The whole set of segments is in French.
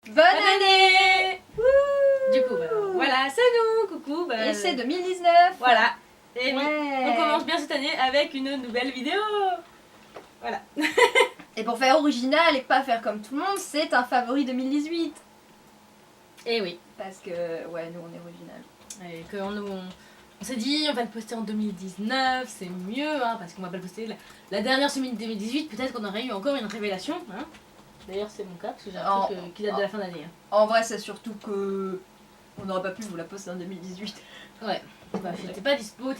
Bonne année. Du coup, voilà, c'est nous, coucou. Et c'est 2019. Voilà. Et oui, Ouais. on commence bien cette année avec une nouvelle vidéo. Voilà. Et pour faire original et pas faire comme tout le monde, c'est un favori 2018. Et oui. Parce que, ouais, nous on est original. Et que on s'est dit, on va le poster en 2019, c'est mieux, hein, parce qu'on va pas le poster la dernière semaine de 2018. Peut-être qu'on aurait eu encore une révélation. Hein. D'ailleurs, c'est mon cas, parce que j'ai un truc qui date de la fin d'année. Hein. En vrai, c'est surtout que on n'aurait pas pu vous la poster en 2018. Ouais. Bah, t'étais pas dispo,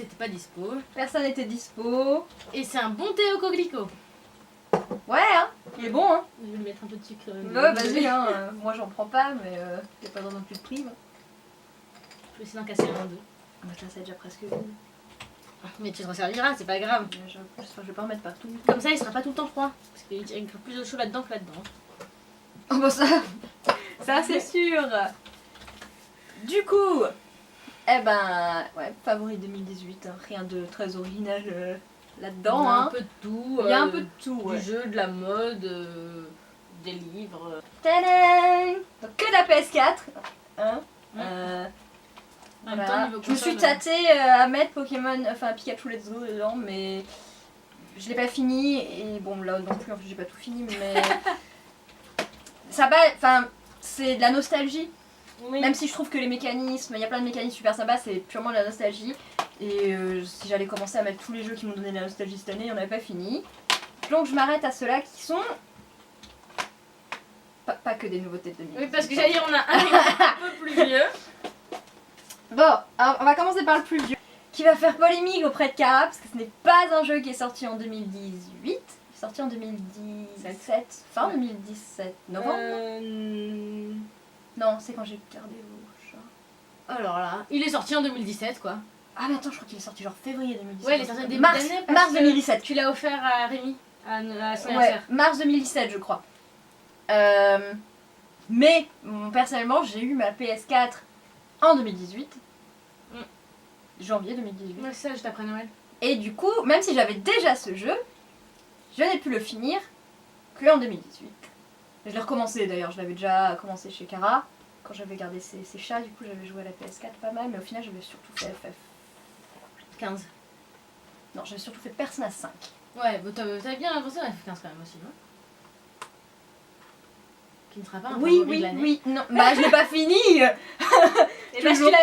Personne n'était dispo. Et c'est un bon thé au coquelicot. Ouais, hein, il est bon, hein. Je vais lui mettre un peu de sucre. Ouais, vas-y, hein. Moi j'en prends pas, mais y a pas non plus de prime. Je vais essayer d'en casser un ou deux. Moi je c'est déjà presque vide. Mais tu te resserviras, c'est pas grave. Je vais pas en mettre partout. Comme ça, il sera pas tout le temps froid. Parce qu'il y a plus de chaud là-dedans que là-dedans. Oh bah ça c'est sûr. Du coup, eh ben, ouais, favori 2018, hein, rien de très original là-dedans. Il y a hein. un peu de tout. Il y a un peu de tout, Du ouais. jeu, de la mode, des livres. Tadam! Donc que de la PS4. Hein En même temps, voilà. niveau Je me suis console, tâtée à mettre Pokémon, enfin Pikachu Let's Go dedans, mais je l'ai pas fini. Et bon, là non plus, en fait, j'ai pas tout fini, mais ça va, enfin, c'est de la nostalgie. Oui. Même si je trouve que les mécanismes, il y a plein de mécanismes super sympas, c'est purement de la nostalgie. Et si j'allais commencer à mettre tous les jeux qui m'ont donné de la nostalgie cette année, on n'avait pas fini. Donc je m'arrête à ceux-là qui sont pas que des nouveautés de 2018. Oui, parce que j'allais dire, on a un peu plus vieux. Bon, alors, on va commencer par le plus vieux, qui va faire polémique auprès de Cara, parce que ce n'est pas un jeu qui est sorti en 2018, il est sorti en 2017, fin 2017, novembre. Non, c'est quand j'ai gardé vos chats. Alors là, il est sorti en 2017, quoi. Ah mais attends, je crois qu'il est sorti genre février 2017. Ouais, il est sorti début mars, d'année. mars 2017. Tu l'as offert à Rémi, à son Ouais, anniversaire. mars 2017 je crois. Mais personnellement j'ai eu ma PS4 en 2018. Janvier 2018. Ouais, c'est ça, juste après Noël. Et du coup, même si j'avais déjà ce jeu, je n'ai pu le finir que en 2018. Je l'ai recommencé d'ailleurs, je l'avais déjà commencé chez Cara. Quand j'avais gardé ses chats, du coup j'avais joué à la PS4 pas mal, mais au final j'avais surtout fait FF 15. Non, j'avais surtout fait Persona 5. Ouais, bah, t'avais bien avancé dans F15 quand même aussi, non? Qui ne sera pas un Oui, favori de l'année. oui, non, bah je l'ai pas fini. Et là, Toujours pas.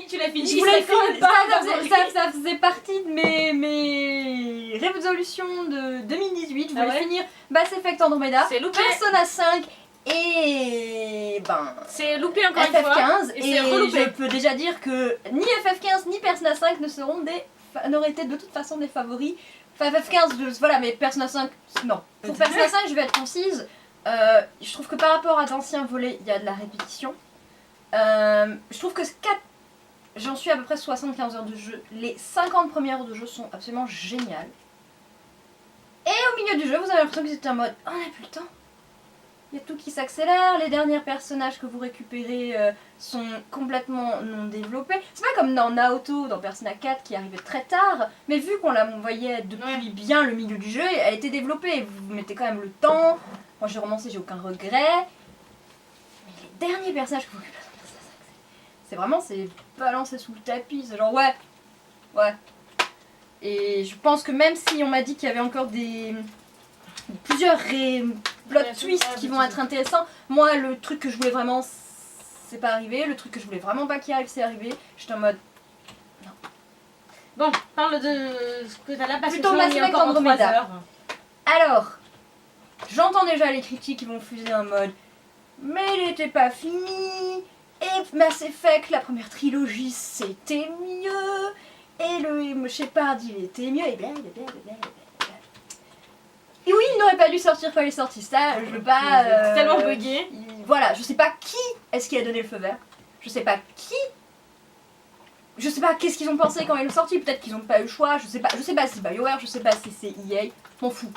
tu l'as fini. Je voulais le finir, pas ça faisait partie de mes résolutions de 2018. Je voulais finir Mass Effect Andromeda, C'est loupé. Persona 5 et C'est loupé encore une fois. FF15. Et c'est reloupé. je peux déjà dire que ni FF15 ni Persona 5 n'auraient été de toute façon des favoris. Enfin FF15, voilà, mais Persona 5, non. Pour Persona 5, je vais être concise. Je trouve que par rapport à d'anciens volets, il y a de la répétition. Je trouve que j'en suis à peu près 75 heures de jeu. Les 50 premières heures de jeu sont absolument géniales. Et au milieu du jeu, vous avez l'impression que c'était en mode oh, on n'a plus le temps. Il y a tout qui s'accélère. Les derniers personnages que vous récupérez sont complètement non développés. C'est pas comme dans Naoto, dans Persona 4 qui arrivait très tard. Mais vu qu'on la voyait depuis bien le milieu du jeu, elle était développée. Vous mettez quand même le temps. Moi j'ai romancé, j'ai aucun regret. Mais les derniers personnages que vous récupérez, c'est vraiment, c'est balancé sous le tapis. C'est genre ouais. Et je pense que même si on m'a dit qu'il y avait encore plusieurs plot twists qui vont être intéressants, moi le truc que je voulais vraiment, c'est pas arrivé. Le truc que je voulais vraiment pas qu'il arrive, c'est arrivé. J'étais en mode non. Bon, parle de ce que t'as là parce Plutôt que Mass sinon, il y a Effect encore Andromeda. 3 heures. Alors, j'entends déjà les critiques qui vont fuser en mode mais il était pas fini, et Mass Effect, la première trilogie, c'était mieux, et le Shepard, il était mieux, et blablabla. Et oui, il n'aurait pas dû sortir quand il est sorti, ça, je veux pas... C'est tellement bugué. Voilà, je sais pas qui est-ce qui a donné le feu vert, je sais pas qui... Je sais pas qu'est-ce qu'ils ont pensé quand ils l'ont sorti, peut-être qu'ils ont pas eu le choix, je sais pas si c'est BioWare, je sais pas si c'est EA, m'en fous.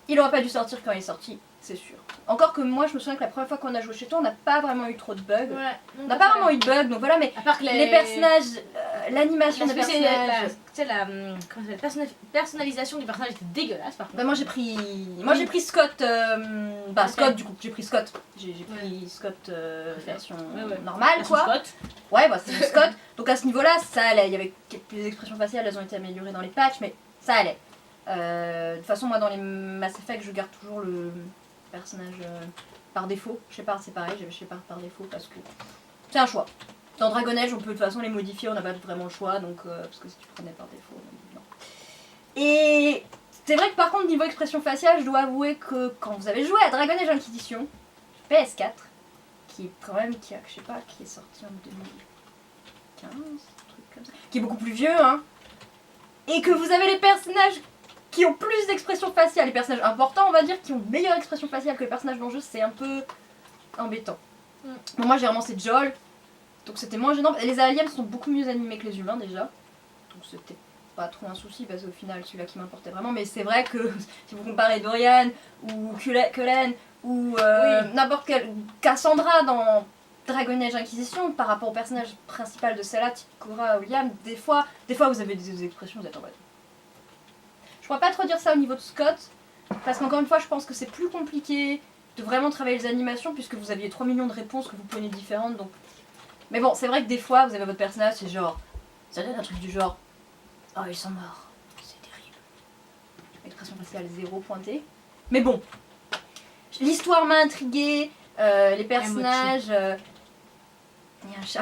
Il aurait pas dû sortir quand il est sorti, c'est sûr. Encore que moi je me souviens que la première fois qu'on a joué chez toi, on n'a pas vraiment eu trop de bugs. Ouais, On n'a pas vraiment eu de bugs, donc voilà, mais à part que les personnages, l'animation des personnages. Comment ça s'appelle, personnalisation du personnage était dégueulasse par contre. Bah moi j'ai pris Scott, Scott du coup, j'ai pris Scott. J'ai pris Scott version normale quoi. Scott. Ouais, bah c'est mon Scott. Donc à ce niveau-là, ça allait. Il y avait les expressions faciales, elles ont été améliorées dans les patchs, mais ça allait. De toute façon, moi dans les Mass Effect, je garde toujours le personnage par défaut. Shepard c'est pareil, j'avais Shepard par défaut parce que c'est un choix. Dans Dragon Age, on peut de toute façon les modifier, on n'a pas vraiment le choix, donc parce que si tu prenais par défaut, non. Et c'est vrai que par contre, niveau expression faciale, je dois avouer que quand vous avez joué à Dragon Age Inquisition, PS4, qui est quand même, qui est sorti en 2015, un truc comme ça, qui est beaucoup plus vieux, hein, et que vous avez les personnages qui ont plus d'expression faciale, les personnages importants, on va dire, qui ont une meilleure expression faciale que les personnages dans le jeu, c'est un peu embêtant. Bon, moi j'ai relancé Joel. Donc c'était moins gênant. Les aliens sont beaucoup mieux animés que les humains déjà. Donc c'était pas trop un souci parce qu'au final celui-là qui m'importait vraiment. Mais c'est vrai que si vous comparez Dorian ou Cullen ou n'importe quel Cassandra dans Dragon Age Inquisition par rapport au personnage principal de celle-là, type Cora, William, des fois vous avez des expressions, vous êtes en mode. Je pourrais pas trop dire ça au niveau de Scott parce qu'encore une fois je pense que c'est plus compliqué de vraiment travailler les animations puisque vous aviez 3 millions de réponses que vous prenez différentes donc. Mais bon, c'est vrai que des fois, vous avez votre personnage, c'est genre... Ça donne un truc du genre... Oh, ils sont morts. C'est terrible. Expression faciale 0 pointée. Mais bon. L'histoire m'a intriguée. Les personnages... Il y a un chat.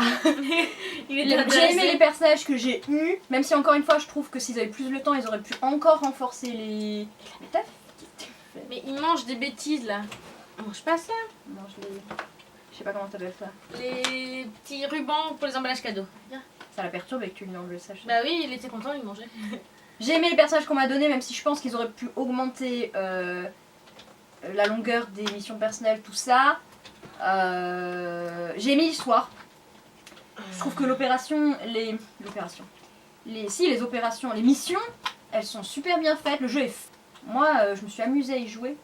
J'ai aimé les personnages que j'ai eus. Même si encore une fois, je trouve que s'ils avaient plus le temps, ils auraient pu encore renforcer les... Mais ils mangent des bêtises, là. On mange pas ça. Non, je sais pas comment t'appelles ça. Les petits rubans pour les emballages cadeaux. Ça la perturbe et que tu lui enlèves ça. Bah oui, il était content, il mangeait. J'ai aimé les personnages qu'on m'a donnés, même si je pense qu'ils auraient pu augmenter la longueur des missions personnelles, tout ça. J'ai aimé l'histoire. Je trouve que les missions, elles sont super bien faites. Le jeu est moi, je me suis amusée à y jouer.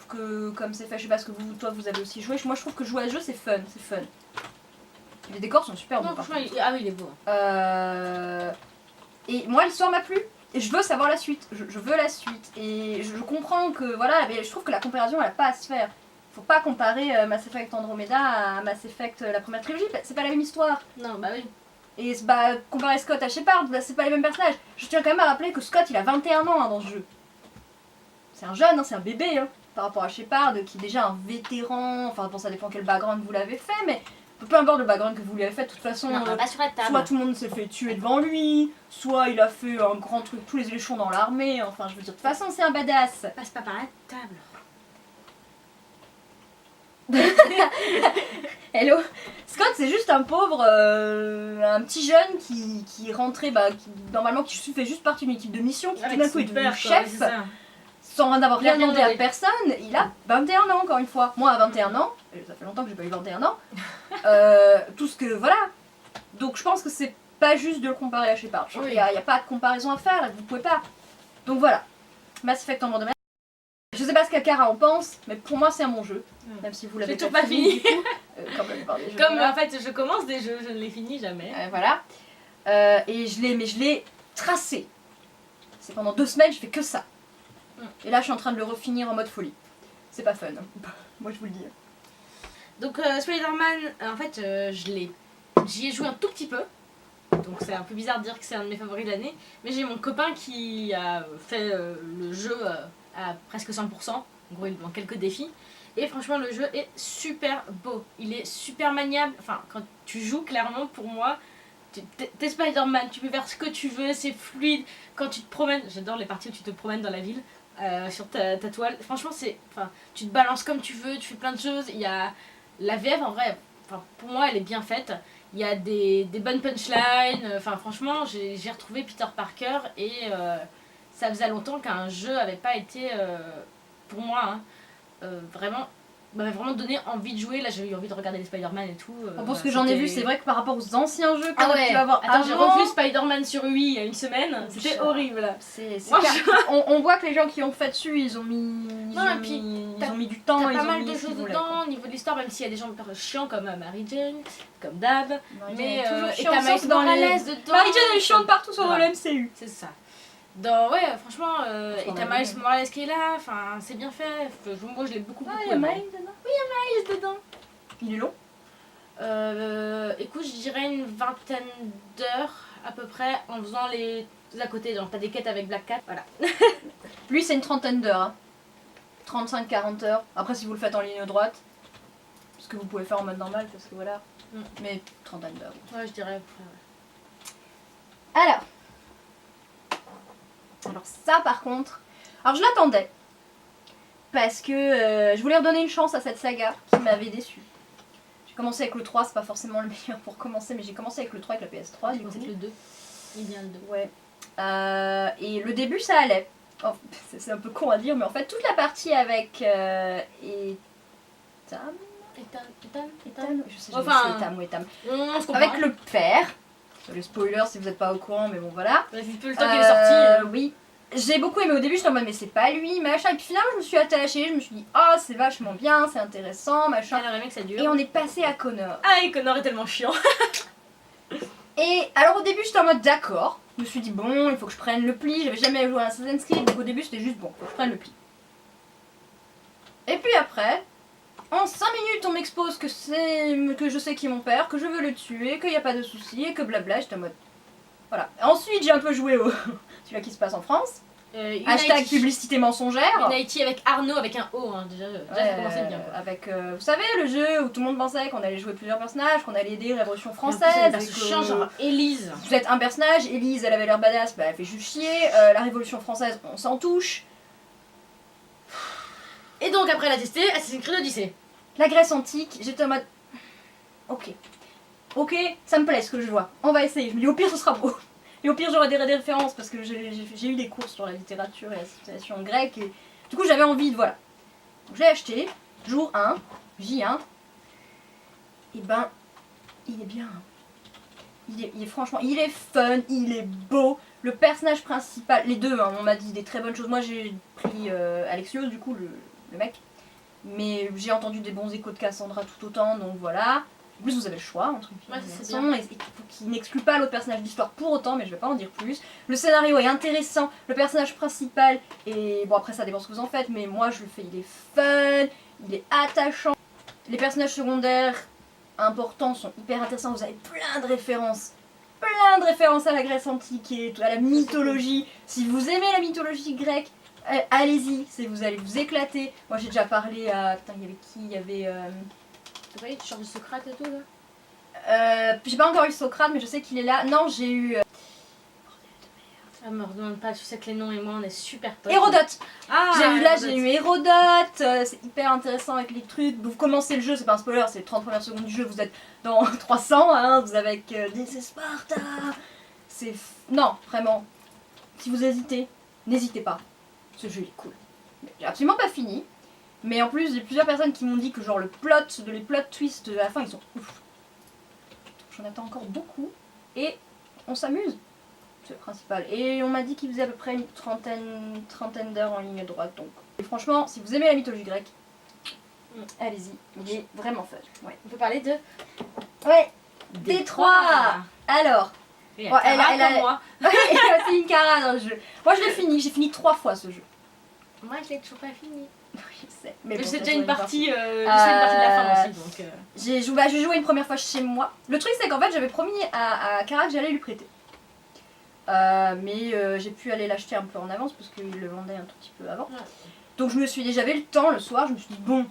Que comme c'est fait, je sais pas ce que vous avez aussi joué. Moi je trouve que jouer à ce jeu c'est fun. Les décors sont super beaux. Ah oui, il est beau. Et moi l'histoire m'a plu. Et je veux savoir la suite. Je veux la suite. Et je comprends que voilà, mais je trouve que la comparaison elle a pas à se faire. Faut pas comparer Mass Effect Andromeda à Mass Effect la première trilogie. C'est pas la même histoire. Non, bah oui. Et comparer Scott à Shepard, c'est pas les mêmes personnages. Je tiens quand même à rappeler que Scott il a 21 ans dans ce jeu. C'est un jeune, c'est un bébé. Par rapport à Shepard, qui est déjà un vétéran, enfin bon ça dépend quel background vous l'avez fait, mais peu importe le background que vous lui avez fait, de toute façon, soit tout le monde s'est fait tuer devant lui, soit il a fait un grand truc, tous les échelons dans l'armée, enfin je veux dire, de toute façon c'est un badass. Passe pas par la table. Hello. Scott c'est juste un pauvre, un petit jeune qui est rentré, normalement qui fait juste partie d'une équipe de mission, qui tout d'un coup est devenu chef. Sans avoir rien demandé à personne, il a 21 ans encore une fois. Moi à 21 ans, ça fait longtemps que j'ai pas eu 21 ans, tout ce que voilà. Donc je pense que c'est pas juste de le comparer à Shepard. Il n'y a pas de comparaison à faire, vous pouvez pas. Donc voilà, Mass Effect Andromeda. Je sais pas ce qu'Akara en pense, mais pour moi c'est un bon jeu. Même si vous l'avez toujours pas fini. Comme la plupart des jeux. Comme en fait je commence des jeux, je ne les finis jamais. Voilà. Et je l'ai tracé. C'est pendant 2 semaines, je fais que ça. Et là je suis en train de le refinir en mode folie. C'est pas fun, hein. Moi je vous le dis. Donc Spider-Man, en fait j'y ai joué un tout petit peu. Donc c'est un peu bizarre de dire que c'est un de mes favoris de l'année. Mais j'ai mon copain qui a fait le jeu à presque 100%. En gros il manque quelques défis. Et franchement le jeu est super beau. Il est super maniable. Enfin quand tu joues clairement pour moi... T'es Spider-Man, tu peux faire ce que tu veux, c'est fluide. Quand tu te promènes, j'adore les parties où tu te promènes dans la ville. Sur ta toile, franchement tu te balances comme tu veux, tu fais plein de choses. Il y a la VF en vrai, pour moi elle est bien faite. Il y a des bonnes punchlines, franchement j'ai retrouvé Peter Parker et ça faisait longtemps qu'un jeu avait pas été pour moi vraiment m'avait vraiment donné envie de jouer. Là, j'ai eu envie de regarder les Spider-Man et tout. Pour ce que j'en ai vu, c'est vrai que par rapport aux anciens jeux qu'on a pu avoir Attends, j'ai avant... revu Spider-Man sur Wii il y a une semaine, c'était horrible. On voit que les gens qui ont fait dessus, ils ont mis du temps. T'as ils pas ont mal mis de ce qu'ils choses voulaient, dedans, quoi. au niveau de l'histoire, même s'il y a des gens chiants comme Mary Jane, comme Dab. Mais et t'as t'as Miles Morales dedans. Mary Jane, elle est chiante partout sur le MCU. C'est ça. Ouais, franchement, et t'as Miles Morales qui est là, enfin, c'est bien fait. Moi, je l'ai beaucoup il y a Miles dedans. Oui, il y a Miles dedans. Il est long. Écoute, je dirais une 20aine d'heures à peu près en faisant les à côté. Genre, t'as des quêtes avec Black Cat, voilà. Lui, c'est une 30aine d'heures. Hein. 35-40 heures. Après, si vous le faites en ligne droite, ce que vous pouvez faire en mode normal, parce que voilà. Mais 30aine d'heures. Ouais, je dirais à peu près, ouais. Alors ça, par contre... Alors, je l'attendais. Parce que je voulais redonner une chance à cette saga qui m'avait déçue. J'ai commencé avec le 3, c'est pas forcément le meilleur pour commencer, mais j'ai commencé avec le 3 avec la PS3. Du coup. Le 2. Idéal 2. Ouais. Et le début, ça allait. Oh, c'est un peu con à dire, mais en fait, toute la partie avec Ethan, je sais jamais si c'est Etam ou Etam. Avec le père. Le spoiler si vous n'êtes pas au courant, mais bon voilà. Vas-y, peu le temps qu'il est sorti. Oui. J'ai beaucoup aimé au début, j'étais en mode mais c'est pas lui, machin. Et puis finalement, je me suis attachée, je me suis dit oh c'est vachement bien, c'est intéressant, machin. Que ça dure. Et on est passé à Connor. Ah, et Connor est tellement chiant. Et alors au début, j'étais en mode d'accord. Je me suis dit bon, il faut que je prenne le pli. J'avais jamais joué à Assassin's Creed, donc au début c'était juste bon, faut que je prenne le pli. Et puis après, en 5 minutes, on m'expose que je sais qui est mon père, que je veux le tuer, qu'il n'y a pas de souci et que blabla. J'étais en mode voilà. Ensuite, j'ai un peu joué au celui-là qui se passe en France. Hashtag publicité mensongère. Unity avec Arnaud avec un O, hein. Déjà ça commençait bien. Quoi. Avec, vous savez, le jeu où tout le monde pensait qu'on allait jouer plusieurs personnages, qu'on allait aider la Révolution française. Genre Élise. Vous êtes un personnage, Élise elle avait l'air badass, bah elle fait juste chier. La Révolution française, on s'en touche. Et donc après la tester, Assassin's Creed Odyssey. La Grèce antique, j'étais en mode. Ok, ça me plaît ce que je vois. On va essayer. Je me dis au pire ce sera beau. Et au pire j'aurai des références parce que j'ai eu des cours sur la littérature et la civilisation grecque et du coup j'avais envie de voilà. Donc j'ai acheté, jour 1, J1. Et ben, il est bien. Il est franchement, il est fun, il est beau. Le personnage principal, les deux, hein, on m'a dit des très bonnes choses. Moi j'ai pris Alexios du coup, le mec. Mais j'ai entendu des bons échos de Cassandra tout autant, donc voilà. En plus, vous avez le choix entre une fille et un garçon, et qui n'exclut pas l'autre personnage d'histoire pour autant, mais je vais pas en dire plus. Le scénario est intéressant, le personnage principal, et bon, après ça dépend ce que vous en faites, mais moi je le fais, il est fun, il est attachant. Les personnages secondaires importants sont hyper intéressants, vous avez plein de références à la Grèce antique et à la mythologie. Si vous aimez la mythologie grecque, allez-y, vous allez vous éclater. Moi j'ai déjà parlé à. Putain, il y avait qui? Il y avait. Tu vois, tu changes de Socrate et tout là? J'ai pas encore eu Socrate, mais je sais qu'il est là. Non, j'ai eu. Bordel de merde. Ah, me redemande pas, tu sais que les noms et moi on est super potes. Hérodote! Ah! J'ai eu Hérodote, c'est hyper intéressant avec les trucs. Vous commencez le jeu, c'est pas un spoiler, c'est les 30 premières secondes du jeu, vous êtes dans 300, hein, vous avez avec des Sparta. Non, vraiment. Si vous hésitez, n'hésitez pas. Ce jeu est cool. J'ai absolument pas fini. Mais en plus, j'ai plusieurs personnes qui m'ont dit que genre les plot twists de la fin, ils sont ouf. J'en attends encore beaucoup. Et on s'amuse. C'est le principal. Et on m'a dit qu'il faisait à peu près une trentaine d'heures en ligne droite. Donc. Et franchement, si vous aimez la mythologie grecque, allez-y. Il est vraiment fun. Ouais. On peut parler de... Ouais. Détroit. Alors. Elle a moi. Elle a fait une cara dans le jeu. Moi je l'ai fini. J'ai fini 3 fois ce jeu. Moi je l'ai toujours pas fini. Oui, je sais. Mais bon, c'est déjà une partie, de la fin aussi. Donc, j'ai joué une première fois chez moi. Le truc c'est qu'en fait j'avais promis à Cara que j'allais lui prêter. Mais j'ai pu aller l'acheter un peu en avance parce qu'il le vendait un tout petit peu avant. Ouais. Donc j'avais le temps le soir, je me suis dit bon,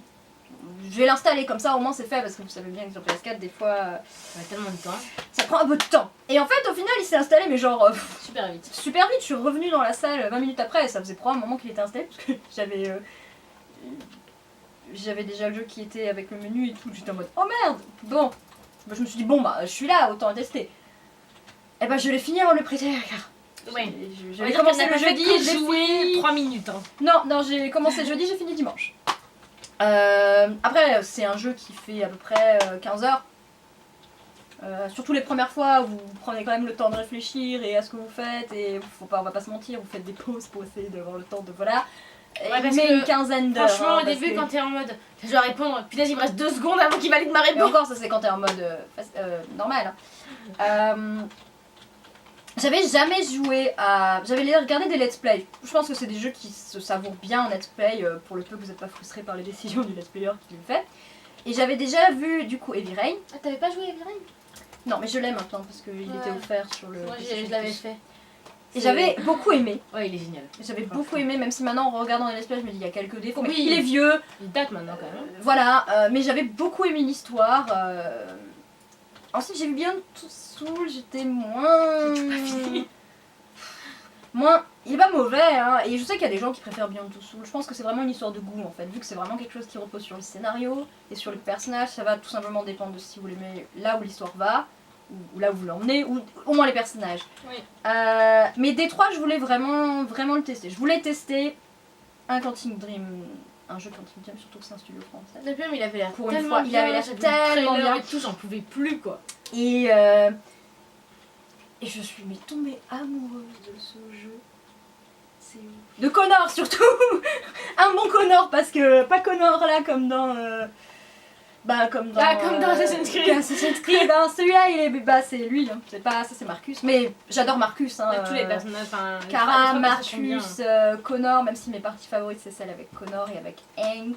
je vais l'installer comme ça au moins c'est fait parce que vous savez bien que sur PS4 des fois ça a tellement de temps. Ça prend un peu de temps. Et en fait au final il s'est installé mais genre super vite. Super vite, je suis revenue dans la salle 20 minutes après et ça faisait probablement un moment qu'il était installé parce que j'avais déjà le jeu qui était avec le menu et tout, j'étais en mode oh merde. Bon, je me suis dit bon bah je suis là, autant tester. Et bah je l'ai fini avant de le prêter. Ouais. J'ai commencé le jeudi et j'ai joué 3 minutes. Hein. Non, j'ai commencé le jeudi, j'ai fini dimanche. Après, c'est un jeu qui fait à peu près 15 heures. Surtout les premières fois, vous prenez quand même le temps de réfléchir et à ce que vous faites, et on va pas se mentir, vous faites des pauses pour essayer d'avoir le temps de voilà. Ouais, Il met une quinzaine d'heures. Franchement, au début, quand t'es en mode je dois répondre, putain, il me reste 2 secondes avant qu'il valide ma Mais réponse. encore, ça c'est quand t'es en mode normal. Hein. J'avais jamais joué à. J'avais regardé des let's play. Je pense que c'est des jeux qui se savourent bien en let's play, pour le peu que vous n'êtes pas frustré par les décisions du let's player qui le fait. Et j'avais déjà vu du coup Heavy Rain. Ah, t'avais pas joué Heavy Rain? Non, mais je l'ai maintenant parce qu'il était offert sur le. Moi, je l'avais fait. Et j'avais beaucoup aimé. Ouais, il est génial. J'avais beaucoup aimé, même si maintenant en regardant les let's play, je me dis il y a quelques défauts. Oui. Mais il est vieux. Il date maintenant quand même. Voilà, mais j'avais beaucoup aimé l'histoire. Ensuite, j'ai vu bien tout Soul, j'étais moins. Moins. Il est pas mauvais, hein, et je sais qu'il y a des gens qui préfèrent bien tout Soul. Je pense que c'est vraiment une histoire de goût en fait, vu que c'est vraiment quelque chose qui repose sur le scénario et sur le personnage. Ça va tout simplement dépendre de si vous l'aimez là où l'histoire va, ou là où vous l'emmenez, ou au moins les personnages. Oui. Mais des trois, je voulais vraiment le tester. Je voulais tester un Quantic Dream. Un jeu Quantic Dream, surtout que c'est un studio français. Le film, il avait l'air Pour une tellement fois, il avait bien, l'air tellement bien. Et tout, j'en pouvais plus quoi. Et je suis tombée amoureuse de ce jeu. C'est ouf. De Connor surtout. Un bon Connor, parce que pas Connor là comme dans comme dans Assassin's Creed. Assassin's Creed, hein. Celui-là c'est lui, hein. C'est pas ça, c'est Marcus, mais j'adore Marcus, hein. Tous les personnages, enfin Kara, Marcus, Connor, même si mes parties favorites c'est celle avec Connor et avec Hank.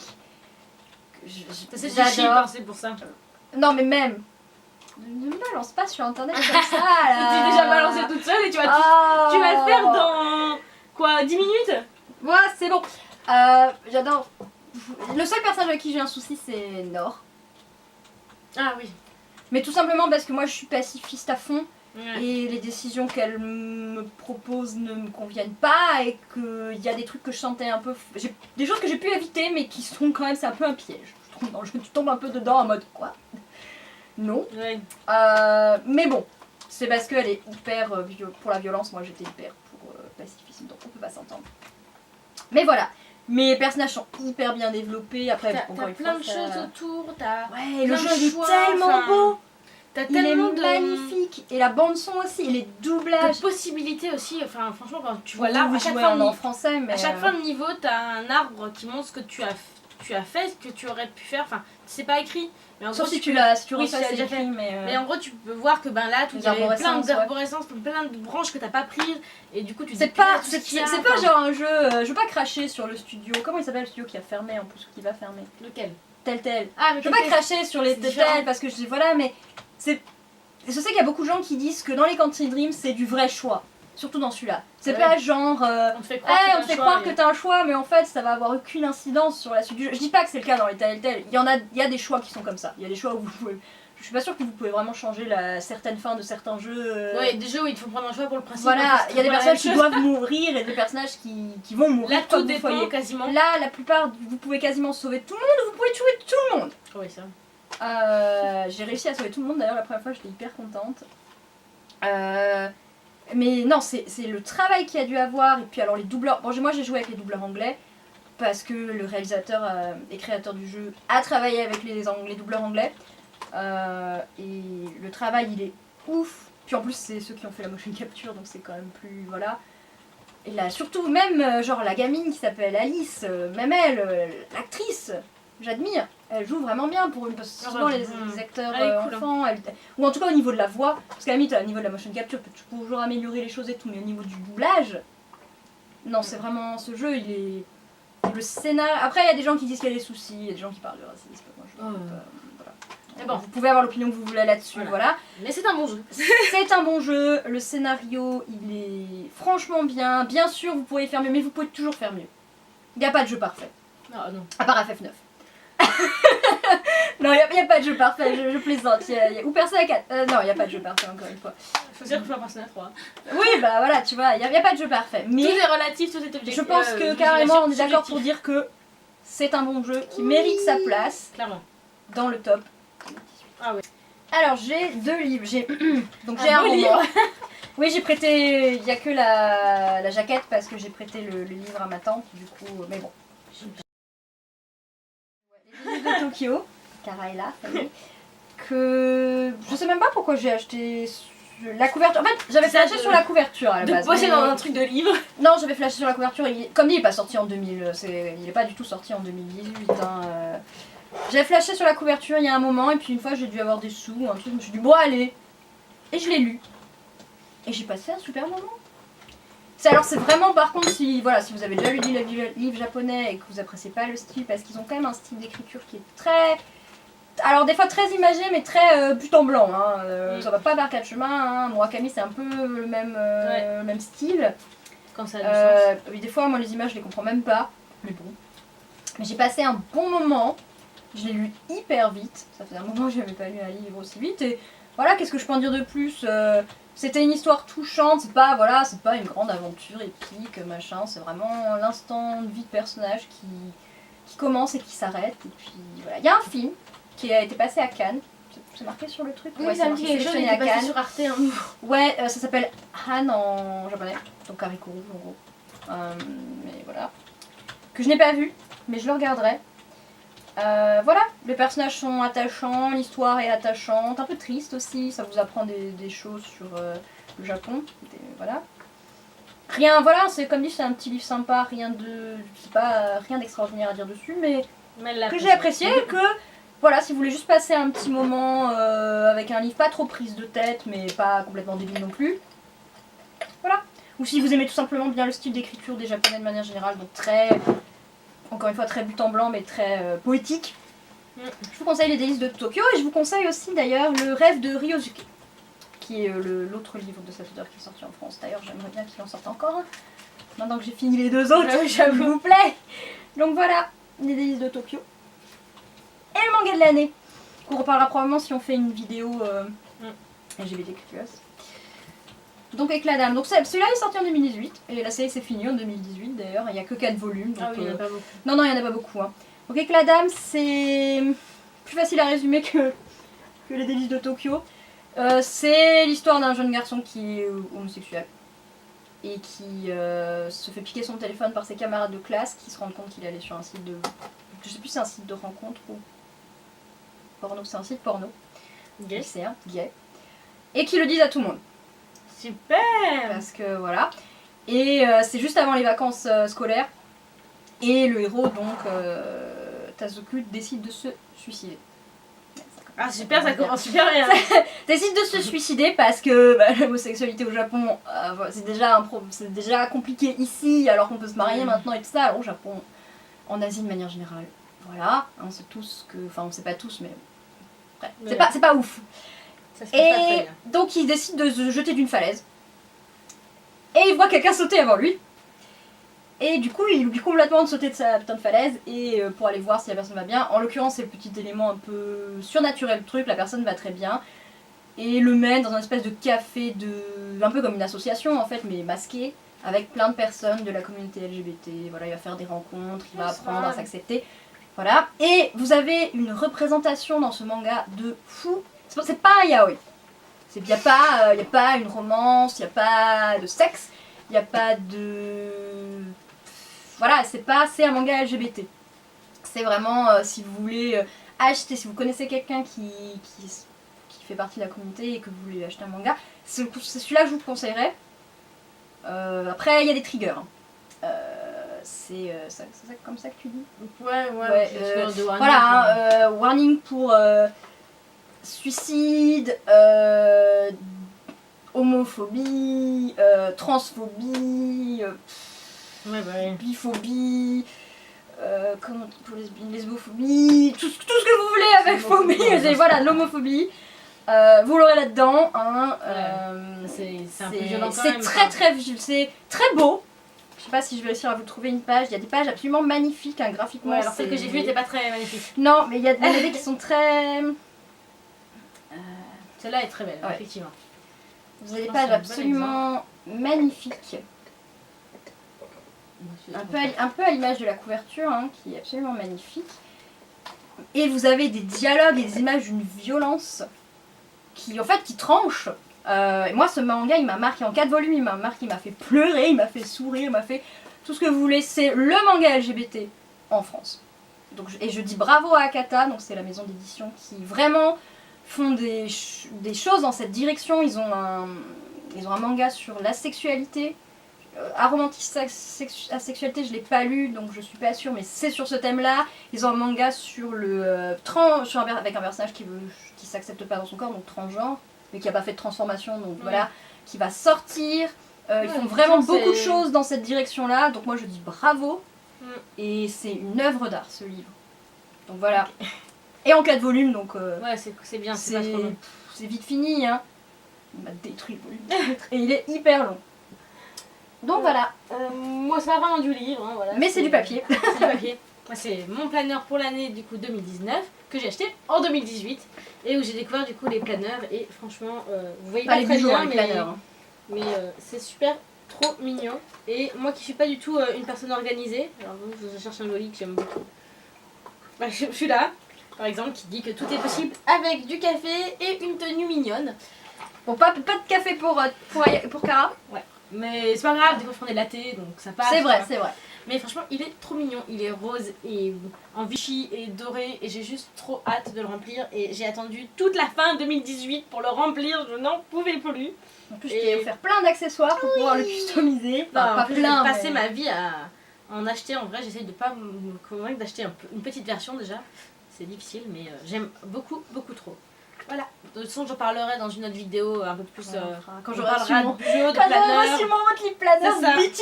J'adore. C'est pour ça. Non mais même. Ne me balance pas sur internet comme ça là. Tu t'es déjà balancé toute seule et tu vas le faire dans quoi, 10 minutes? Ouais, c'est bon. J'adore. Le seul personnage avec qui j'ai un souci c'est Nord. Ah oui. Mais tout simplement parce que moi je suis pacifiste à fond. Ouais. Et les décisions qu'elle me propose ne me conviennent pas, et qu'il y a des trucs que je sentais un peu. Des choses que j'ai pu éviter mais qui sont quand même, c'est un peu un piège. Je trouve dans le jeu, tu tombes un peu dedans en mode quoi. Non. Ouais. Mais bon, c'est parce qu'elle est hyper pour la violence, moi j'étais hyper pour pacifisme, donc on peut pas s'entendre. Mais voilà, mes personnages sont hyper bien développés. Après, t'as plein de choses autour, ouais, le jeu il est tellement beau. Il est magnifique, et la bande son aussi, et les doublages. De possibilités aussi, enfin franchement quand tu vois là, là, à chaque fois en français, mais à chaque fin de niveau t'as un arbre qui montre ce que tu as fait, ce que tu aurais pu faire, enfin c'est pas écrit. Mais en sauf gros, si tu l'as, si tu oui, refais, c'est écrit, mais en gros tu peux voir que ben là, il y avait plein d'arborescences, plein de branches que t'as pas prises, et du coup tu c'est pas genre un jeu, je veux pas cracher sur le studio, comment il s'appelle le studio qui a fermé en plus, qui va fermer? Lequel? Tel. Ah mais je veux pas cracher sur les Tel parce que je dis voilà, mais c'est... Je sais qu'il y a beaucoup de gens qui disent que dans les Quantic Dream c'est du vrai choix, surtout dans celui-là. C'est pas genre on te fait croire que t'as un choix, mais en fait ça va avoir aucune incidence sur la suite du jeu. Je dis pas que c'est le cas dans les Telltale, il y a des choix qui sont comme ça. Il y a des choix où vous pouvez... Je suis pas sûre que vous pouvez vraiment changer certaines fins de certains jeux. Ouais, des jeux où il faut prendre un choix pour le principe. Voilà, il y a des personnages qui doivent mourir et des personnages qui vont mourir. Là tout dépend quasiment. Là la plupart, vous pouvez quasiment sauver tout le monde ou vous pouvez tuer tout le monde. Oui ça. J'ai réussi à sauver tout le monde d'ailleurs la première fois, j'étais hyper contente. Mais non, c'est le travail qu'il y a dû avoir, et puis alors les doubleurs. Bon, moi j'ai joué avec les doubleurs anglais parce que le réalisateur et créateur du jeu a travaillé avec les doubleurs anglais. Et le travail il est ouf. Puis en plus, c'est ceux qui ont fait la motion capture, donc c'est quand même plus. Voilà. Et là, surtout, même genre la gamine qui s'appelle Alice, même elle, l'actrice, j'admire. Elle joue vraiment bien pour une. Parce que souvent les acteurs cool, enfants, ou en tout cas au niveau de la voix, parce qu'à la limite, au niveau de la motion capture, tu peux toujours améliorer les choses et tout, mais au niveau du doublage, non, c'est vraiment. Ce jeu, il est. Le scénario. Après, il y a des gens qui disent qu'il y a des soucis, il y a des gens qui parlent de racisme. Moi, je voilà. Mais bon, vous pouvez avoir l'opinion que vous voulez là-dessus, voilà. Mais c'est un bon jeu. C'est un bon jeu, le scénario, il est franchement bien. Bien sûr, vous pourriez faire mieux, mais vous pouvez toujours faire mieux. Il n'y a pas de jeu parfait. Ah non. À part FF9. Non, il n'y a pas de jeu parfait, je plaisante. Ou Persona 4. Non, il n'y a pas de jeu parfait, encore une fois. Faut dire que je Persona 3. Oui, bah voilà, tu vois, il n'y a pas de jeu parfait. Mais tout est relatif, tout est objectif. Je pense que carrément, on est d'accord pour dire que c'est un bon jeu qui mérite sa place. Clairement. Dans le top. Ah ouais. Alors, j'ai 2 livres. Donc, j'ai un roman. Oui, j'ai prêté. Il n'y a que la jaquette parce que j'ai prêté le livre à ma tante, du coup. Mais bon. Tokyo, Karaela, que je sais même pas pourquoi j'ai acheté la couverture. En fait, j'avais flashé sur la couverture à la base. De poser dans un truc de livre. Non, j'avais flashé sur la couverture. Comme il est pas sorti en 2000, il est pas du tout sorti en 2018. J'avais flashé sur la couverture il y a un moment et puis une fois j'ai dû avoir des sous, un truc, je me suis dit bon allez. Et je l'ai lu. Et j'ai passé un super moment. Alors c'est vraiment par contre si vous avez déjà lu des livres japonais et que vous appréciez pas le style parce qu'ils ont quand même un style d'écriture qui est très... Alors des fois très imagé mais très but en blanc. Ça va pas par quatre chemins. Murakami c'est un peu le même style. Quand ça a du sens. Des fois moi les images je les comprends même pas. Mais bon. Mais j'ai passé un bon moment. Je l'ai lu hyper vite. Ça faisait un moment que j'avais pas lu un livre aussi vite. Et voilà, qu'est-ce que je peux en dire de plus C'était une histoire touchante, c'est pas une grande aventure épique, machin, c'est vraiment l'instant de vie de personnage qui commence et qui s'arrête. Et puis voilà. Il y a un film qui a été passé à Cannes, c'est marqué sur le truc. Oui, ça me dit quelque chose, il est passé sur Arte. Ouais, ça s'appelle Han en japonais, donc haricot rouge en gros. Mais voilà. Que je n'ai pas vu, mais je le regarderai. Voilà, les personnages sont attachants, l'histoire est attachante, un peu triste aussi, ça vous apprend des choses sur le Japon, voilà. Rien, voilà, c'est comme dit, c'est un petit livre sympa, rien d'extraordinaire à dire dessus, mais que j'ai apprécié, que voilà, si vous voulez juste passer un petit moment avec un livre pas trop prise de tête, mais pas complètement débile non plus, voilà. Ou si vous aimez tout simplement bien le style d'écriture des Japonais de manière générale, donc encore une fois très but en blanc mais très poétique. Je vous conseille Les Délices de Tokyo et je vous conseille aussi d'ailleurs Le Rêve de Ryosuke, qui est l'autre livre de cet auteur qui est sorti en France. D'ailleurs j'aimerais bien qu'il en sorte encore un, maintenant que j'ai fini les deux autres, s'il vous plaît. Donc voilà, Les Délices de Tokyo. Et le manga de l'année, qu'on reparlera probablement si on fait une vidéo LGBTQ+. Donc Éclat d'âme. Donc celui-là est sorti en 2018 et la série s'est finie en 2018 d'ailleurs. Il n'y a que 4 volumes. Donc, oui, il n'y en a pas beaucoup. Non, il n'y en a pas beaucoup. Donc Éclat d'âme, c'est plus facile à résumer que Les Délices de Tokyo. C'est l'histoire d'un jeune garçon qui est homosexuel et qui se fait piquer son téléphone par ses camarades de classe qui se rendent compte qu'il allait sur un site de... Je sais plus si c'est un site de rencontre ou porno. C'est un site porno. Gay. Gay. Et qui le disent à tout le monde. Super. Parce que voilà. Et c'est juste avant les vacances scolaires. Et le héros, donc, Tazoku, décide de se suicider. Ah super, ça commence super bien. Décide de se suicider parce que l'homosexualité au Japon, c'est déjà compliqué ici, alors qu'on peut se marier maintenant et tout ça. Alors au Japon, en Asie de manière générale, voilà. On sait tous que... Enfin, on sait pas tous, mais... Ouais, c'est pas ouf. Et donc il décide de se jeter d'une falaise. Et il voit quelqu'un sauter avant lui. Et du coup il oublie complètement de sauter de sa putain de falaise et pour aller voir si la personne va bien. En l'occurrence c'est le petit élément un peu surnaturel le truc, la personne va très bien. Et le mène dans un espèce de café un peu comme une association en fait mais masqué. Avec plein de personnes de la communauté LGBT. Voilà, il va faire des rencontres, il va apprendre à s'accepter. Voilà. Et vous avez une représentation dans ce manga de fou. C'est pas un yaoi. Il n'y a pas une romance, il n'y a pas de sexe, il n'y a pas de... Voilà, c'est un manga LGBT. C'est vraiment, si vous voulez acheter, si vous connaissez quelqu'un qui fait partie de la communauté et que vous voulez acheter un manga, c'est celui-là que je vous conseillerais. Après, il y a des triggers. C'est comme ça que tu dis? Ouais. Voilà, warning pour... suicide, homophobie, transphobie, biphobie, lesbophobie, tout ce que vous voulez avec phobie, voilà, l'homophobie. Vous l'aurez là-dedans. C'est un peu violent quand même. C'est très beau. Je sais pas si je vais réussir à vous trouver une page. Il y a des pages absolument magnifiques, graphiquement. Ouais, alors celle que j'ai vue n'était pas très magnifique. Non, mais il y a des qui sont très... Celle-là est très belle, effectivement. Vous avez des pages absolument magnifiques. Un peu à l'image de la couverture, qui est absolument magnifique. Et vous avez des dialogues et des images d'une violence qui tranchent. Et moi, ce manga, il m'a marqué en 4 volumes, il m'a marqué, il m'a fait pleurer, il m'a fait sourire, il m'a fait tout ce que vous voulez. C'est le manga LGBT en France. donc, et je dis bravo à Akata, donc c'est la maison d'édition qui vraiment font des choses dans cette direction. Ils ont un manga sur la sexualité. Aromantique à sexualité, je l'ai pas lu, donc je suis pas sûre, mais c'est sur ce thème-là. Ils ont un manga sur avec un personnage qui s'accepte pas dans son corps, donc transgenre, mais qui a pas fait de transformation, donc voilà, qui va sortir. Ils font vraiment beaucoup de choses dans cette direction-là, donc moi je dis bravo. Et c'est une œuvre d'art, ce livre. Donc voilà. Okay. Et en 4 volumes, donc... ouais, c'est bien, c'est pas trop long. C'est vite fini, hein. Il m'a détruit le volume. Et il est hyper long. Donc voilà. Moi, c'est pas vraiment du livre, hein, voilà. Mais c'est du papier. C'est du papier. Moi, c'est mon planeur pour l'année, du coup, 2019, que j'ai acheté en 2018. Et où j'ai découvert, du coup, les planeurs. Et franchement, vous voyez pas très bien, les planeurs. Mais c'est super... trop mignon. Et moi qui suis pas du tout une personne organisée, alors je cherche un joli que j'aime beaucoup. Bah, je suis là, par exemple, qui dit que tout est possible avec du café et une tenue mignonne. Bon, pas de café pour Cara. Ouais, mais c'est pas grave, des fois je prends des lattés, donc ça passe. C'est vrai, c'est vrai. Mais franchement, il est trop mignon. Il est rose et en Vichy et doré. Et j'ai juste trop hâte de le remplir. Et j'ai attendu toute la fin 2018 pour le remplir. Je n'en pouvais plus. En plus, je t'ai offert plein d'accessoires pour pouvoir le customiser. Enfin, pas plein. J'ai passé ma vie à en acheter. En vrai, j'essaye de pas me convaincre d'acheter une petite version déjà. C'est difficile, mais j'aime beaucoup, beaucoup trop. Voilà. De toute façon, j'en parlerai dans une autre vidéo un peu plus. Quand j'aurai reçu mon monthly planner, BT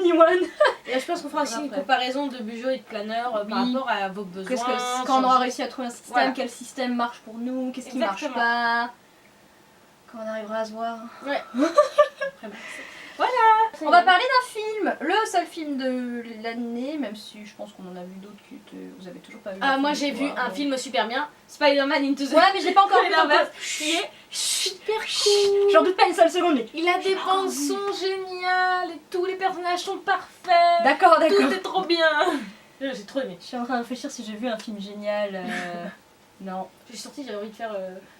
21. Et je pense qu'on fera aussi une comparaison de Bujo et de planeur par rapport à vos besoins. Quand on aura réussi à trouver un système, quel système marche pour nous, qu'est-ce qui marche pas. Quand on arrivera à se voir. Ouais. Voilà. On va parler d'un film, le seul film de l'année, même si je pense qu'on en a vu d'autres que vous avez toujours pas vu. Ah, moi j'ai vu un film super bien, Spider-Man Into the... Ouais, mais je l'ai pas encore vu. Qui est super cool. J'en doute pas une seule seconde, mais... Il a des bandes son géniales et tous les personnages sont parfaits. D'accord. Tout est trop bien. J'ai trop aimé. Je suis en train de réfléchir si j'ai vu un film génial. Non. Je suis sortie, j'avais envie de faire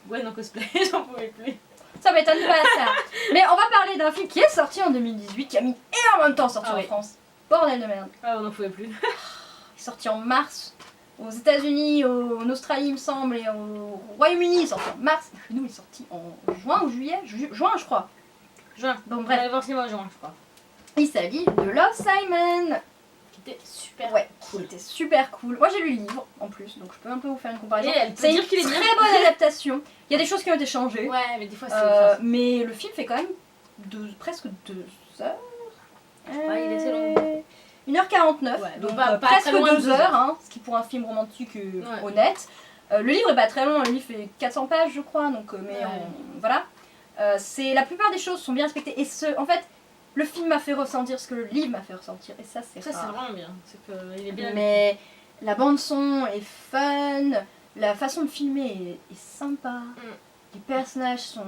Gwen en cosplay, j'en pouvais plus. Ça m'étonne pas ça. Mais on va parler d'un film qui est sorti en 2018, qui a mis énormément de temps à sortir en France. Bordel de merde. Ah, on n'en pouvait plus. Il est sorti en mars aux États-Unis, en Australie, il me semble, et au Royaume-Uni, il est sorti en mars. Chez nous, il est sorti en juin ou juillet juin, je crois. Juin. Donc, bref. On va voir si moi, juin, je crois. Il s'agit de Love, Simon. Qui était super cool. Qui était super cool. Moi, j'ai lu le livre en plus, donc je peux un peu vous faire une comparaison. C'est une très bonne adaptation. Il y a des choses qui ont été changées. Ouais, mais des fois, c'est. Mais le film fait quand même presque 2 heures. Ouais, il est assez long. 1h49, ouais, donc pas presque très loin 2 heures, hein, ce qui pour un film romantique honnête. Le livre est pas très long, le livre fait 400 pages je crois, donc voilà. La plupart des choses sont bien respectées et en fait le film m'a fait ressentir ce que le livre m'a fait ressentir et ça c'est vraiment bien, il est bien. Mais la bande son est fun, la façon de filmer est sympa. Les personnages sont...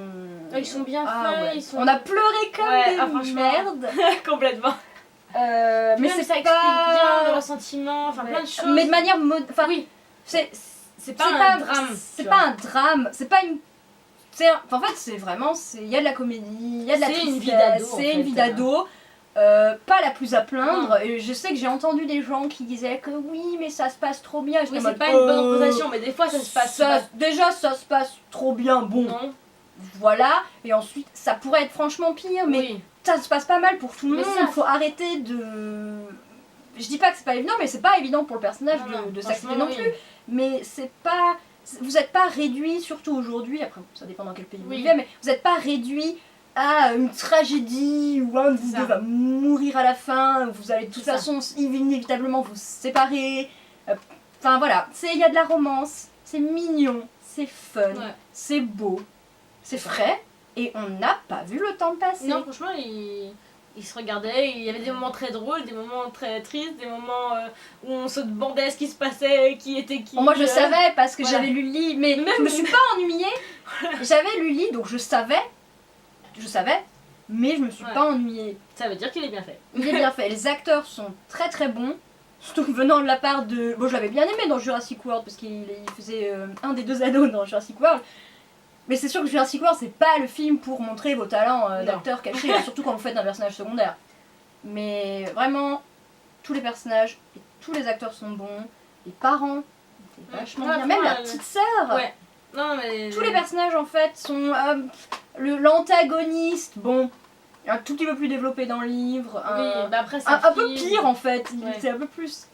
Ils sont bien faits, On a pleuré comme des merdes. Complètement. Mais c'est ça explique pas... bien le ressentiment, enfin plein de choses. Mais de manière... oui. C'est pas un drame. C'est pas un drame. C'est pas une... En fait, c'est vraiment... Il y a de la comédie, il y a de la tristesse. C'est une vie d'ado. Pas la plus à plaindre. Et je sais que j'ai entendu des gens qui disaient que oui, mais ça se passe trop bien. Oui, c'est pas une bonne représentation, mais des fois ça se passe... Déjà, ça se passe trop bien. Bon, non. Voilà. Et ensuite, ça pourrait être franchement pire, mais... Ça se passe pas mal pour tout le monde, il faut arrêter de... Je dis pas que c'est pas évident, mais c'est pas évident pour le personnage de s'accepter non plus. Mais c'est pas... Vous êtes pas réduit, surtout aujourd'hui, après ça dépend dans quel pays vous vivez, mais vous êtes pas réduit à une tragédie où un de vous deux va mourir à la fin, vous allez de toute façon inévitablement vous séparer. Enfin voilà, il y a de la romance, c'est mignon, c'est fun, c'est beau, c'est frais. Et on n'a pas vu le temps passer. Non, franchement, il se regardait. Il y avait des moments très drôles, des moments très tristes, des moments où on se demandait ce qui se passait, qui était qui. Bon, moi, je savais parce que j'avais lu le livre, mais je me suis pas ennuyée. J'avais lu le livre, donc je savais, mais je me suis pas ennuyée. Ça veut dire qu'il est bien fait. Il est bien fait. Les acteurs sont très très bons. Surtout venant de la part de... Bon, je l'avais bien aimé dans Jurassic World, parce qu'il faisait un des 2 ados dans Jurassic World. Mais c'est sûr que Jurassic World, c'est pas le film pour montrer vos talents d'acteur cachés, surtout quand vous faites un personnage secondaire. Mais vraiment, tous les personnages et tous les acteurs sont bons. les parents, c'est vachement bien. pour Même moi, la petite sœur. Ouais. Non, mais... Tous les personnages en fait sont l'antagoniste, bon, un tout petit peu plus développé dans le livre, Oui, bah après, un peu pire en fait, Ouais. c'est un peu plus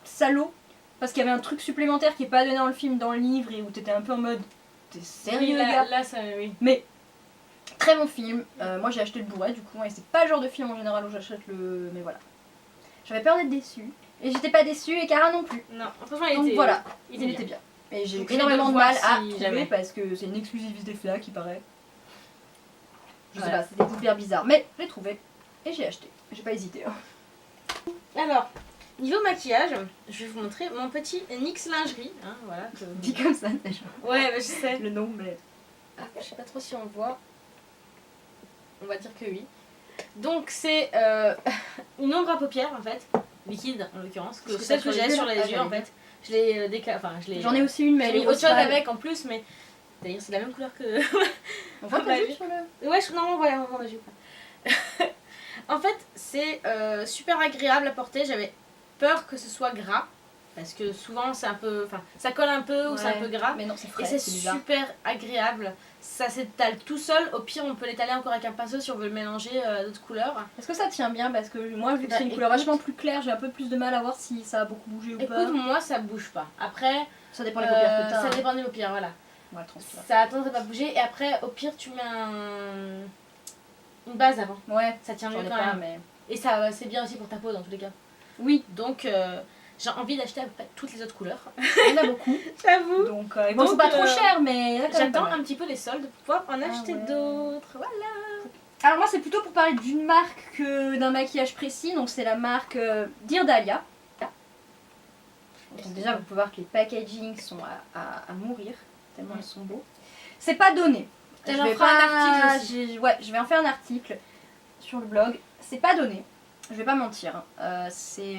salaud, parce qu'il y avait un truc supplémentaire qui est pas donné dans le film, dans le livre, et où t'étais un peu en mode, t'es sérieux Oui, gars. là, ça, oui. Mais, très bon film, moi j'ai acheté le Blu-ray du coup, et c'est pas le genre de film en général où j'achète mais voilà. J'avais peur d'être déçue, et j'étais pas déçue, et Cara non plus. Non, franchement, Donc voilà, il il était était bien. bien. Et j'ai eu Donc, énormément de voir mal à si trouver jamais. parce que c'est une exclusivité FNAC qui paraît. Je sais Voilà. pas, c'était hyper bizarre. Mais j'ai trouvé et j'ai acheté. J'ai pas hésité. Alors, niveau maquillage, je vais vous montrer mon petit NYX lingerie. Hein, voilà, Dit comme ça déjà. Ouais, bah, je sais. Le nom, mais. Ah, je sais pas trop si on voit. On va dire que oui. Donc, c'est une ombre à paupières en fait, liquide en l'occurrence, que celle que j'ai sur les yeux en fait. Je l'ai J'en ai aussi une, mais elle j'ai est mis autre chose autre avec en plus, mais d'ailleurs c'est la même couleur que. On voit ta jupe sur le. Ouais, non, voilà, on voit la jupe. En fait, c'est super agréable à porter. J'avais peur que ce soit gras. Parce que souvent c'est un peu. Enfin, ça colle un peu ou c'est un peu gras. Mais non, c'est frais. Et c'est super agréable. Ça s'étale tout seul. Au pire, on peut l'étaler encore avec un pinceau si on veut le mélanger d'autres couleurs. Est-ce que ça tient bien? Parce que moi, vu que Bah, c'est une couleur vachement plus claire, j'ai un peu plus de mal à voir si ça a beaucoup bougé ou pas. Écoute, moi ça bouge pas. Après, Ça dépend des paupières que t'as. ça hein. dépend des paupières, voilà. Ouais, tranquille. Ça a tendance à pas bouger. Et après, au pire, tu mets une base avant. Ouais, Ça tient j'en mieux ai quand pas, même. mais. Et ça, c'est bien aussi pour ta peau dans tous les cas. Oui, Donc, j'ai envie d'acheter à peu près toutes les autres couleurs. il y en a beaucoup. J'avoue. Donc, bon, c'est pas trop cher, mais. il y en a quand même pas J'attends mal. un petit peu les soldes pour pouvoir en acheter ouais. d'autres. Voilà. Alors moi c'est plutôt pour parler d'une marque que d'un maquillage précis, donc c'est la marque Dear Dahlia. Donc déjà vous pouvez voir que les packagings sont à mourir, tellement ils sont beaux. C'est pas donné. Je vais faire un article aussi. Ouais, je vais en faire un article sur le blog. C'est pas donné, je vais pas mentir. C'est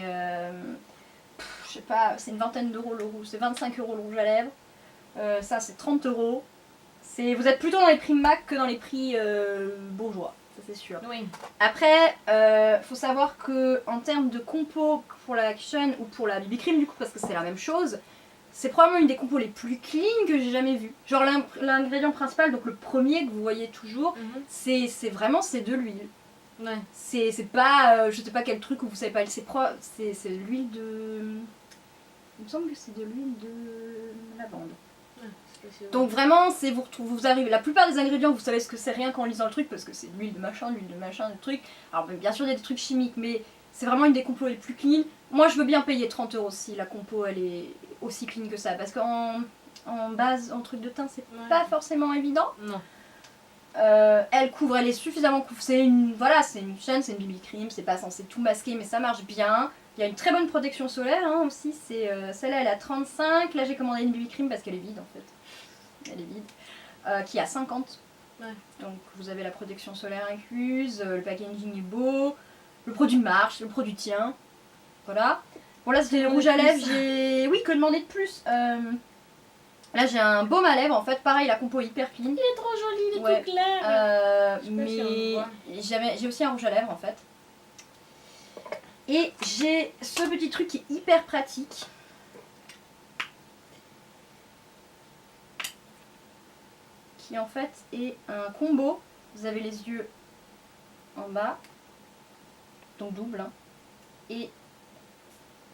je sais pas, c'est une vingtaine d'euros le rouge, c'est 25 € le rouge à lèvres. Ça c'est 30 €. Vous êtes plutôt dans les prix MAC que dans les prix bourgeois, ça c'est sûr. Oui. Après, faut savoir que en termes de compo pour la Action ou pour la BB Cream du coup, parce que c'est la même chose, c'est probablement une des compos les plus clean que j'ai jamais vu. Genre l'ingrédient principal, donc le premier que vous voyez toujours, c'est vraiment c'est de l'huile. Ouais. C'est pas, je sais pas quel truc où vous savez pas, c'est l'huile de... Il me semble que c'est de l'huile de lavande. Donc vraiment, c'est vous arrivez. La plupart des ingrédients, vous savez ce que c'est rien qu'en lisant le truc, parce que c'est de l'huile de machin, de truc. Alors bien sûr, il y a des trucs chimiques, mais c'est vraiment une des compos les plus clean. Moi, je veux bien payer 30 € si la compo elle est aussi clean que ça, parce qu'en base, en truc de teint, c'est pas forcément évident. Non. Elle est suffisamment couvre. C'est une chaîne, c'est une BB cream, c'est pas censé tout masquer, mais ça marche bien. Il y a une très bonne protection solaire hein, aussi. Celle-là, elle a 35. Là, j'ai commandé une BB cream parce qu'elle est vide en fait. Elle est vide. Qui a 50. Ouais. Donc vous avez la protection solaire incluse. Le packaging est beau. Le produit marche, le produit tient. Voilà. Bon là c'était rouge à lèvres. Oui, que demander de plus. Là j'ai un baume à lèvres en fait. Pareil, la compo est hyper clean. Il est trop joli, il est tout clair. Mais j'ai aussi un rouge à lèvres en fait. Et j'ai ce petit truc qui est hyper pratique. Qui en fait est un combo. Vous avez les yeux en bas. Donc double. Hein, et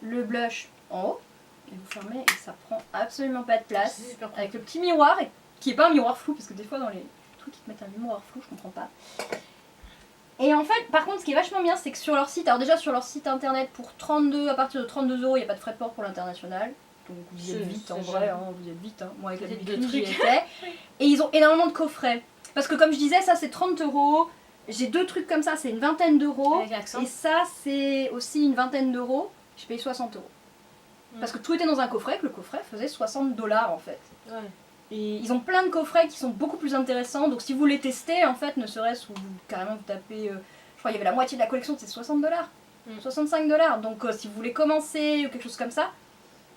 le blush en haut. Et vous fermez et ça prend absolument pas de place. Avec le petit miroir, qui est pas un miroir flou, parce que des fois dans les trucs ils te mettent un miroir flou, je comprends pas. Et en fait, par contre, ce qui est vachement bien, c'est que sur leur site, alors déjà sur leur site internet, à partir de 32 €, il n'y a pas de frais de port pour l'international. Donc vous y êtes vite en vrai, hein, vous y êtes vite. Hein. Moi avec la BB j'y étais. Et ils ont énormément de coffrets. Parce que comme je disais, ça c'est 30 €. J'ai deux trucs comme ça, c'est une vingtaine d'euros. Et ça c'est aussi une vingtaine d'euros. Je paye 60 €. Parce que tout était dans un coffret, que le coffret faisait 60 $ en fait. Ouais. Et ils ont plein de coffrets qui sont beaucoup plus intéressants. Donc si vous les testez, en fait, ne serait-ce où carrément vous tapez... je crois qu'il y avait la moitié de la collection, c'est 60 $. 65 $. Donc si vous voulez commencer ou quelque chose comme ça,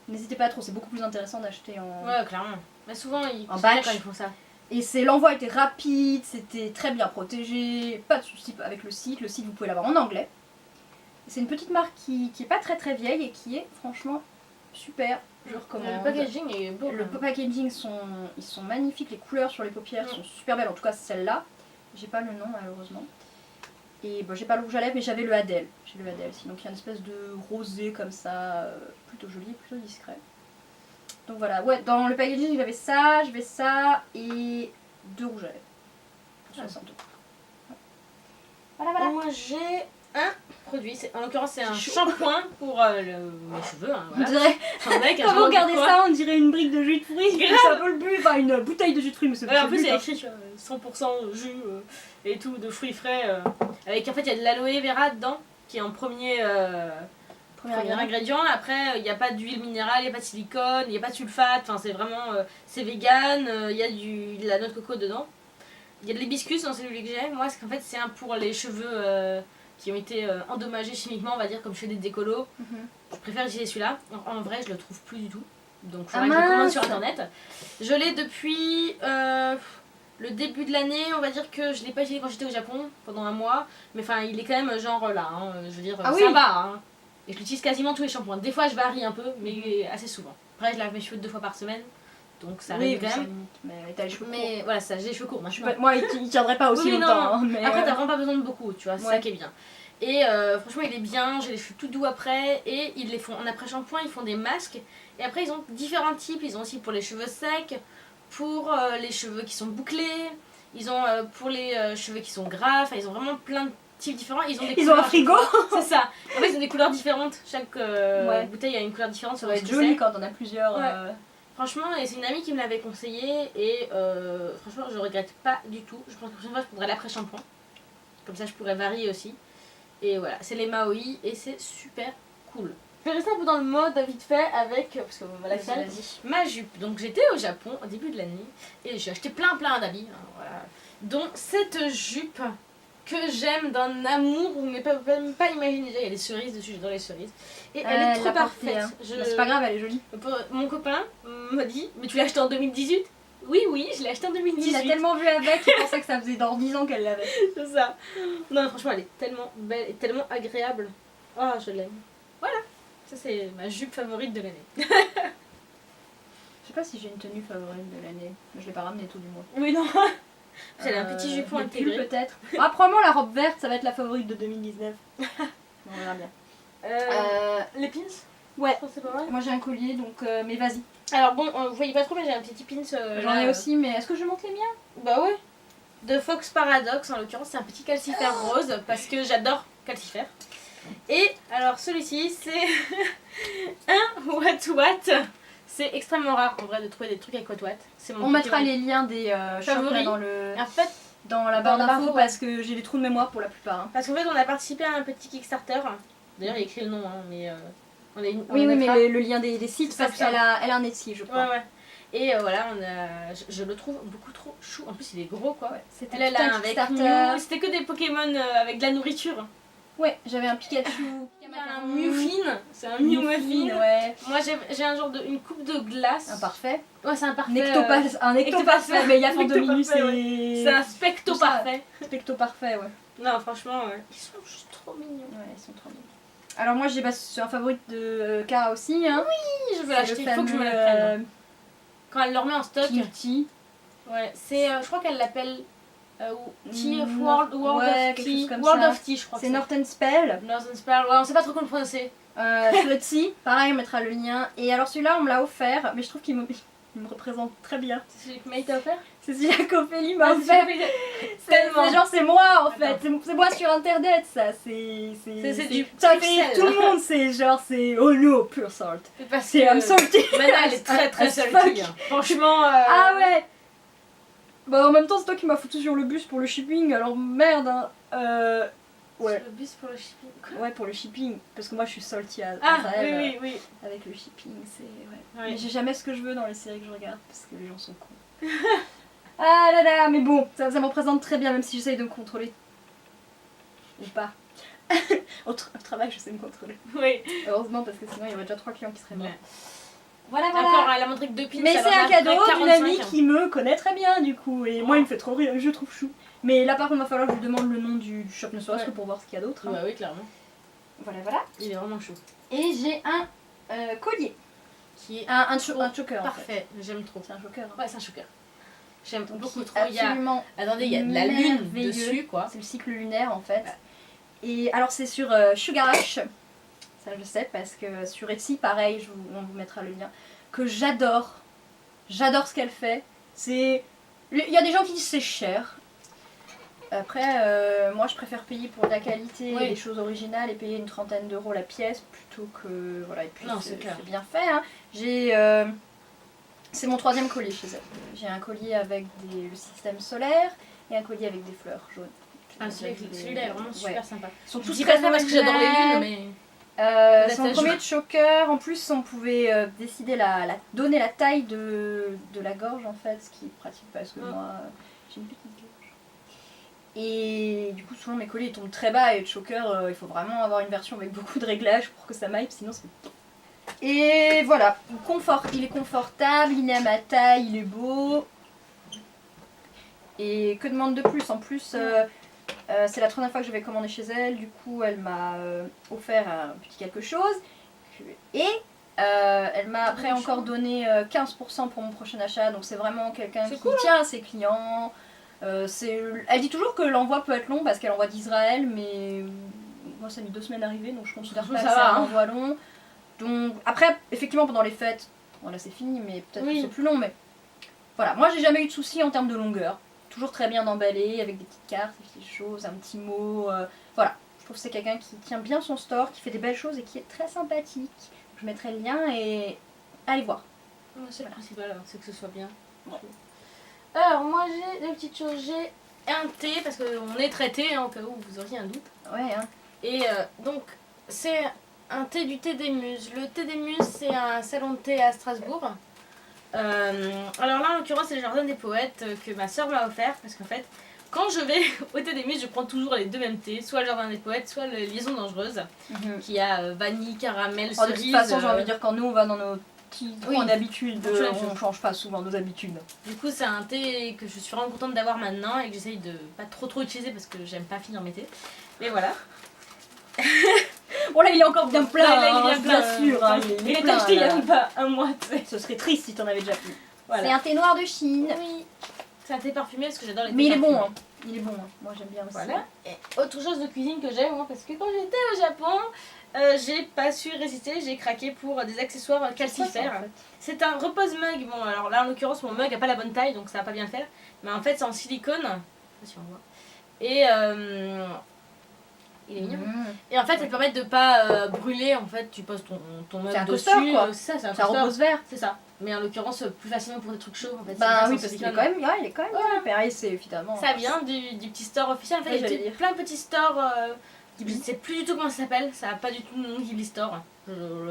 n'hésitez pas trop. C'est beaucoup plus intéressant d'acheter en... Ouais, clairement. Mais souvent, en batch quand ils font ça. Et l'envoi était rapide, c'était très bien protégé. Pas de soucis avec le site. Le site, vous pouvez l'avoir en anglais. C'est une petite marque qui est pas très très vieille et qui est franchement super, je recommande. Le packaging est beau. Le packaging, ils sont magnifiques, les couleurs sur les paupières sont super belles, en tout cas celle-là. J'ai pas le nom malheureusement. Et bon, j'ai pas le rouge à lèvres, mais j'avais le Adèle. J'ai le Adèle, donc il y a une espèce de rosé comme ça, plutôt joli, plutôt discret. Donc voilà, ouais, dans le packaging j'avais ça et 2 rouges à lèvres. Pour 60 €. Voilà. Moi j'ai un produit, en l'occurrence c'est un shampoing pour mes cheveux. Hein, voilà. On dirait, quand vous regardez ça, on dirait une brique de jus de fruits. C'est un peu le but, enfin une bouteille de jus de fruits, mais c'est en plus il y a écrit 100% jus et tout, de fruits frais. Avec en fait il y a de l'aloe vera dedans, qui est en premier ingrédient. Après il n'y a pas d'huile minérale, il n'y a pas de silicone, il n'y a pas de sulfate, enfin c'est vraiment, c'est vegan, il y a de la noix de coco dedans. Il y a de l'hibiscus dans celui que j'ai, moi, parce qu'en fait c'est un pour les cheveux qui ont été endommagés chimiquement, on va dire, comme je fais des décolos. Je préfère utiliser celui-là. En vrai, je le trouve plus du tout. Donc, je le commande sur internet. Je l'ai depuis le début de l'année. On va dire que je l'ai pas utilisé quand j'étais au Japon pendant un mois. Mais enfin, il est quand même genre là. Hein, je veux dire, ça va. Hein. Et je l'utilise quasiment tous les shampoings. Des fois, je varie un peu, mais assez souvent. Après, je lave mes cheveux 2 fois par semaine. Donc, ça arrive quand même. Mais t'as les cheveux courts. Mais voilà, ça, j'ai les cheveux courts maintenant. Moi, il tiendrait pas aussi longtemps. Non. Mais après, t'as vraiment pas besoin de beaucoup, tu vois. C'est ça qui est bien. Et franchement il est bien, j'ai les cheveux tout doux après et ils les font en après shampoing, ils font des masques et après ils ont différents types, ils ont aussi pour les cheveux secs, pour les cheveux qui sont bouclés, ils ont pour les cheveux qui sont gras, enfin ils ont vraiment plein de types différents, ils ont un frigo. C'est ça, en fait ils ont des couleurs différentes, chaque bouteille a une couleur différente. Ça va être joli quand on a plusieurs. Franchement, et c'est une amie qui me l'avait conseillé et franchement je regrette pas du tout, je pense que la prochaine fois je prendrai l'après shampoing, comme ça je pourrais varier aussi. Et voilà, c'est les Maoi et c'est super cool. Je vais rester un peu dans le mode vite fait avec, parce que voilà, ma jupe. Donc j'étais au Japon au début de l'année et j'ai acheté plein d'habits, hein, voilà. Dont cette jupe que j'aime d'un amour, vous ne pouvez même pas imaginer. Déjà il y a des cerises dessus, j'adore les cerises. Et elle est trop parfaite. Hein. C'est pas grave, elle est jolie. Mon copain m'a dit, mais tu l'as acheté en 2018 ? Oui, je l'ai acheté en 2018. Il a tellement vu avec qu'il pensait que ça faisait dans 10 ans qu'elle l'avait. C'est ça. Non, franchement, elle est tellement belle et tellement agréable. Oh, je l'aime. Voilà. Ça, c'est ma jupe favorite de l'année. Je sais pas si j'ai une tenue favorite de l'année. Je l'ai pas ramenée tout du moins. Oui, non. J'ai un petit jupon intégré. Peut-être. Ah, probablement la robe verte, ça va être la favorite de 2019. On verra bien. Les pins ? Ouais. C'est pas mal. Moi j'ai un collier, donc mais vas-y. Alors bon, vous voyez pas trop, mais j'ai un petit pins. J'en ai aussi, mais est-ce que je montre les miens ? Bah ouais. De Fox Paradox, en l'occurrence, c'est un petit calcifère rose, parce que j'adore calcifère. Et alors celui-ci, c'est un What. C'est extrêmement rare en vrai de trouver des trucs avec What. On mettra les liens des favoris dans la barre d'infos parce que j'ai des trous de mémoire pour la plupart. Hein. Parce qu'en fait, on a participé à un petit Kickstarter. D'ailleurs, il y a écrit le nom, hein, mais oui, mais le lien des sites, parce qu'elle a un Etsy, je crois. Ouais. Et voilà, je le trouve beaucoup trop chou. En plus, il est gros, quoi. Ouais, c'était là avec Mew. C'était que des Pokémon avec de la nourriture. Ouais, j'avais un Pikachu. Un Mewfin. C'est un Mew Muffin. Ouais. Moi, j'ai un genre une coupe de glace. Un parfait. Ouais, c'est un parfait. Un ectoparfait. Mais il y a Fandomini, c'est un specto parfait. Specto parfait, ouais. Non, franchement, ils sont juste trop mignons. Ouais, ils sont trop mignons. Alors moi, j'ai un favori de Kara aussi. Hein. Oui, je veux l'acheter. Il faut que je me la prenne. Quand elle le remet en stock. Kilty. Ouais, c'est, je crois qu'elle l'appelle Tea of World of Tea. World of Tea, je crois. C'est Northern Spell. Northern Spell, ouais, on sait pas trop comment le prononcer. Tea, pareil, on mettra le lien. Et alors celui-là, on me l'a offert, mais je trouve qu'il me représente très bien. C'est celui que Maï t'a offert? C'est celui qu'Ophélie m'a offert. C'est genre, c'est moi en fait. C'est moi sur internet, ça. C'est du ça fait tout le monde, c'est oh no, pure salt. C'est I'm salty. Mana, elle est très salty. Franchement. Ah ouais. Bah en même temps, c'est toi qui m'as foutu sur le bus pour le shipping, alors merde. Hein. Ouais. Sur le bus pour le shipping. Quoi? Ouais, pour le shipping, parce que moi je suis salty à oui. avec le shipping, c'est ouais. Mais j'ai jamais ce que je veux dans les séries que je regarde parce que les gens sont cons. Ah là là, mais bon, ça me représente très bien, même si j'essaye de me contrôler. Ou pas. Au travail, je sais me contrôler. Oui. Heureusement, parce que sinon il y aurait déjà 3 clients qui seraient morts. Ouais. Voilà. D'accord, elle a montré que 2 pins. Mais c'est un cadeau d'une amie qui me connaît très bien du coup, et moi il me fait trop rire, je trouve chou. Mais là par contre, il va falloir que je lui demande le nom du shop, ne serait-ce que pour voir ce qu'il y a d'autre. Hein. Ouais, oui, clairement. Voilà. Il est vraiment chou. Et j'ai un collier. qui est Un choker. parfait. J'aime trop. C'est un choker. Ouais, c'est un choker. J'aime Donc, beaucoup trop. absolument. Attendez, il y a de la lune merveilleux. dessus, quoi. C'est le cycle lunaire en fait. Et alors c'est sur Sugar Rush, ça je sais parce que sur Etsy pareil, on vous mettra le lien, que j'adore. J'adore ce qu'elle fait. Il y a des gens qui disent c'est cher. Après, moi je préfère payer pour de la qualité et des choses originales et payer une 30aine d'euros la pièce plutôt que. Voilà, et puis c'est bien fait. Hein. C'est mon 3e colis chez elle. J'ai un colis avec le système solaire et un colis avec des fleurs jaunes. Ah, celui-là est vraiment super sympa. Ils sont tous très sympas parce que j'adore les lunes, mais. C'est mon premier choker. En plus, on pouvait décider donner la taille de la gorge en fait, ce qui est pratique parce que moi j'ai une petite gorge. Et du coup, souvent mes colis ils tombent très bas et le choker, il faut vraiment avoir une version avec beaucoup de réglages pour que ça m'aille, sinon c'est. Et voilà, il est confortable, il est à ma taille, il est beau. Et que demande de plus? En plus, c'est la 3e fois que je vais commander chez elle, du coup elle m'a offert un petit quelque chose. Et elle m'a après encore donné 15% pour mon prochain achat, donc c'est vraiment quelqu'un qui tient à ses clients. Elle dit toujours que l'envoi peut être long parce qu'elle envoie d'Israël, mais moi ça a mis 2 semaines à arriver, donc je considère pas que c'est un envoi long. Donc après, effectivement pendant les fêtes, voilà c'est fini, mais peut-être que c'est plus long, mais voilà, moi j'ai jamais eu de soucis en termes de longueur. Toujours très bien emballé, avec des petites cartes, des petites choses, un petit mot, voilà. Je trouve que c'est quelqu'un qui tient bien son store, qui fait des belles choses et qui est très sympathique. Je mettrai le lien et allez voir. C'est le principal, c'est que ce soit bien. Ouais. Alors moi j'ai des petites choses, j'ai un thé, parce qu'on est traité, hein, au cas où vous auriez un doute. Ouais, hein. Et donc c'est un thé du Thé des Muses. Le Thé des Muses c'est un salon de thé à Strasbourg. Alors là en l'occurrence c'est le Jardin des Poètes que ma soeur m'a offert, parce qu'en fait quand je vais au Thé des Muses je prends toujours les 2 mêmes thés, soit le Jardin des Poètes, soit le Liaison Dangereuse, qui a vanille, caramel, cerise. De toute façon j'ai envie de dire quand nous on va dans nos petits coins d'habitude, on change pas souvent nos habitudes. Du coup c'est un thé que je suis vraiment contente d'avoir maintenant et que j'essaye de pas trop utiliser parce que j'aime pas finir mes thés. Mais voilà. Bon là il est encore bien plein, il est bien sûr. Il est acheté il y a même pas un mois. Ce serait triste si t'en avais déjà plus. Voilà. C'est un thé noir de Chine. Oui. C'est un thé parfumé parce que j'adore les thés Mais il est parfumés. bon, hein. Il est bon, hein. Moi j'aime bien aussi. Voilà. Et autre chose de cuisine que j'aime, parce que quand j'étais au Japon, j'ai pas su résister, j'ai craqué pour des accessoires calcifères. En fait. C'est un repose-mug. Bon alors là en l'occurrence mon mug a pas la bonne taille donc ça va pas bien le faire. Mais en fait c'est en silicone. Je sais pas si on voit. Et il est mignon. Et en fait, ça te permet de pas brûler. En fait, tu poses ton mug dessus. C'est quoi. C'est ça, c'est un coaster. Repose vert. C'est ça. Mais en l'occurrence, plus facilement pour des trucs chauds. En fait, bah oui, parce qu'il est quand même, il est quand même bien opéré. C'est évidemment. Ça vient du petit store officiel. En fait, il y a plein de petits stores. Je ne sais plus du tout comment ça s'appelle. Ça n'a pas du tout le nom Ghibli Store.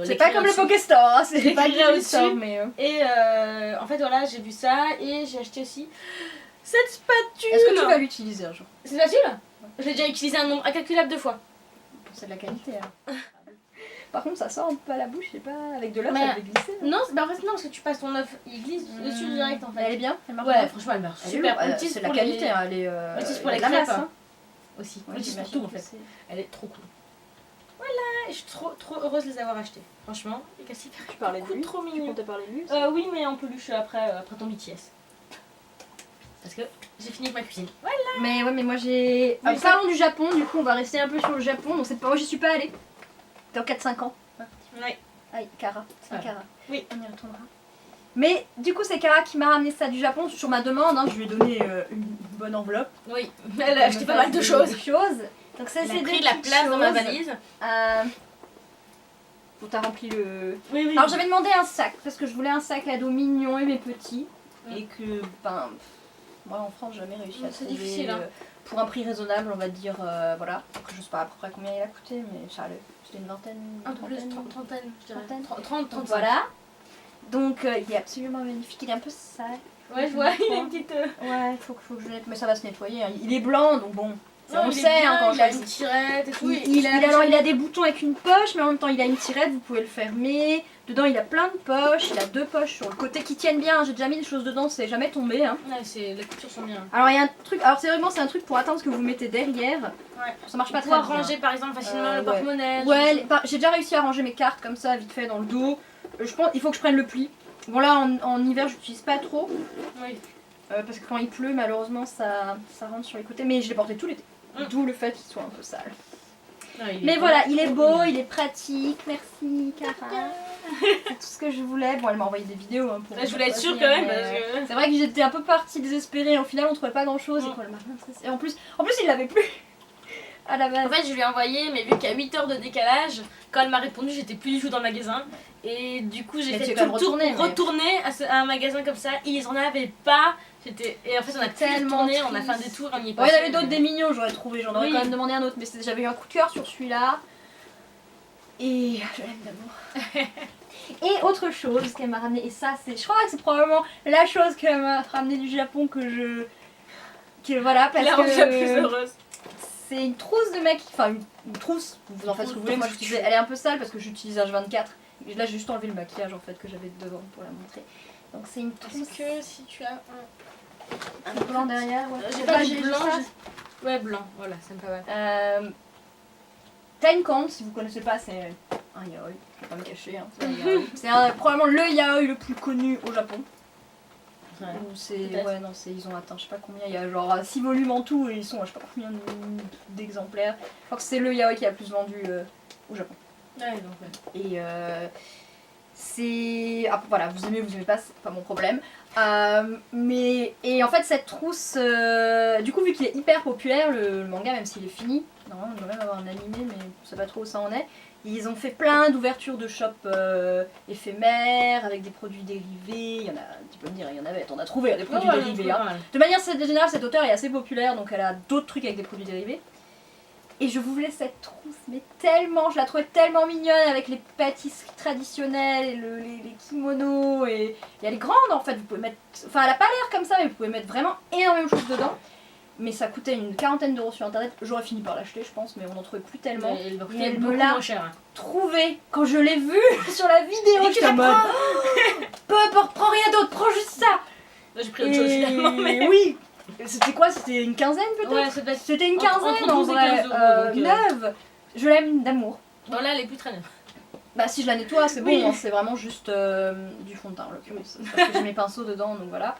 C'est pas comme le Pokéstore. Hein, c'est pas Ghibli Store, mais. Et en fait, voilà, j'ai vu ça et j'ai acheté aussi cette spatule. Est-ce que tu vas l'utiliser un jour? Cette spatule? Je l'ai déjà utilisé un nombre incalculable de fois. C'est de la qualité. Hein. Par contre, ça sort un peu à la bouche, je sais pas, avec de l'œuf, ça peut glisser. Non, en fait, non, parce que tu passes ton œuf, il glisse dessus direct en fait. Elle est bien? Elle marche ouais, bien. Franchement, elle marche super. C'est de la qualité, hein. Elle est. pour les crêpes hein. aussi. Ouais, c'est pour tout en fait. Elle est trop cool. Voilà, et je suis trop heureuse de les avoir achetés. Franchement, les calcifères. Tu parlais de lui? Trop mignon. Tu comptais parler de lui? Oui, mais en peluche après ton BTS. Parce que j'ai fini avec ma cuisine. Voilà. Mais ouais, mais moi j'ai. Parlons du Japon, du coup on va rester un peu sur le Japon. Donc cette fois, moi j'y suis pas allée. Dans 4-5 ans. Ouais. Aïe, Kara. C'est Kara. Oui. On y retournera. Mais du coup, c'est Kara qui m'a ramené ça du Japon sur ma demande. Hein. Je lui ai donné une bonne enveloppe. Oui, elle a acheté pas mal de choses. Donc ça, c'est pris la place dans ma valise. Bon, t'as rempli le. Oui. Alors j'avais demandé un sac parce que je voulais un sac à dos mignon et mes petits. Et que, ben. Moi en France, j'ai jamais réussi à trouver. C'est difficile, hein. Pour un prix raisonnable, on va dire, voilà. Après, je sais pas à peu près combien il a coûté, mais ça allait. C'était une vingtaine. Un peu plus, trentaine, je dirais. 30. Voilà. Donc, il est absolument magnifique. Il est un peu sale. Ouais, je vois, il a une petite. Ouais, il faut que je le nettoie. Mais ça va se nettoyer. Hein. Il est blanc, donc bon. Non, on le sait, hein, quand il a une tirette et tout. Il a des boutons avec une poche, mais en même temps, il a une tirette, vous pouvez le fermer. Dedans, il a plein de poches. Il a 2 poches sur le côté qui tiennent bien. J'ai déjà mis des choses dedans, c'est jamais tombé. Hein. Ouais, les coutures sont bien. Alors, il y a un truc. Alors, c'est vraiment un truc pour atteindre ce que vous mettez derrière. Ouais. Ça marche pas très bien. bien. Ranger par exemple facilement le porte-monnaie. Ouais, j'ai déjà réussi à ranger mes cartes comme ça, vite fait dans le dos. Je pense il faut que je prenne le pli. Bon là en hiver j'utilise pas trop. Oui. Parce que quand il pleut malheureusement ça rentre sur les côtés. Mais je l'ai porté tout l'été. D'où le fait qu'il soit un peu sale. Non, Mais voilà, il est beau, il est pratique. Merci Cara. C'est tout ce que je voulais. Bon elle m'a envoyé des vidéos hein, pour. Je voulais être sûre quand même parce que. C'est vrai que j'étais un peu partie désespérée. Au final on trouvait pas grand chose. Et en plus il l'avait plus. À la base. En fait, je lui ai envoyé, mais vu qu'il y a 8 heures de décalage, quand elle m'a répondu, j'étais plus du tout dans le magasin. Et du coup, j'ai fait tout le tour pour retourner à un magasin comme ça. Ils en avaient pas. Et en fait, on a tellement retourné, on a fait un détour, on y est passé. Il y en avait d'autres des mignons, j'aurais trouvé. J'en aurais quand même demandé un autre. Mais j'avais eu un coup de cœur sur celui-là. Et je l'aime d'amour. Et autre chose qu'elle m'a ramené, et ça, je crois que c'est probablement la chose qu'elle m'a ramené du Japon que voilà, parce que. La plus heureuse. C'est une trousse de mec, enfin une trousse, vous en faites ce que vous voulez, moi j'utilisais, elle est un peu sale parce que j'utilise H24. Et là j'ai juste enlevé le maquillage en fait que j'avais devant pour la montrer. Donc c'est une trousse. Est-ce que si tu as un blanc derrière, ouais. J'ai pas du blanc, ouais blanc, voilà, ça me pas mal. Tenkan, si vous connaissez pas, c'est un yaoi, je vais pas me cacher, hein, c'est probablement le yaoi le plus connu au Japon. Ouais, ils ont atteint je sais pas combien, il y a genre 6 volumes en tout et ils sont à je sais pas combien d'exemplaires. Je crois que c'est le yaoi qui a le plus vendu au Japon. Ouais, donc ouais. Et c'est. Ah, voilà, vous aimez pas, c'est pas mon problème. Et en fait, cette trousse, du coup, vu qu'il est hyper populaire, le manga, même s'il est fini, normalement, il doit même avoir un animé, mais je sais pas trop où ça en est. Ils ont fait plein d'ouvertures de shop éphémères avec des produits dérivés. Il y en a, tu peux me dire, il y en avait, t'en as trouvé des produits dérivés. Hein. De manière générale, cet auteur est assez populaire, donc elle a d'autres trucs avec des produits dérivés. Et je voulais cette trousse, mais tellement, je la trouvais tellement mignonne avec les pâtisseries traditionnelles et les kimonos. Et elle est grande en fait, vous pouvez mettre. Enfin, elle a pas l'air comme ça, mais vous pouvez mettre vraiment énormément de choses dedans. Mais ça coûtait une quarantaine d'euros sur internet, j'aurais fini par l'acheter je pense, mais on n'en trouvait plus tellement. Et elle me l'a trouvé quand je l'ai vu sur la vidéo. Tu la prends. Peu importe, prends rien d'autre, prends juste ça. Là j'ai pris autre chose finalement. Mais... Oui. C'était quoi? C'était une quinzaine peut-être? Ouais, c'était une quinzaine en vrai, neuve. Je l'aime d'amour. Bon là elle est plus très neuve. Bah si je la nettoie c'est bon, hein, c'est vraiment juste du fond de teint en l'occurrence. Parce que j'ai mes pinceaux dedans donc voilà.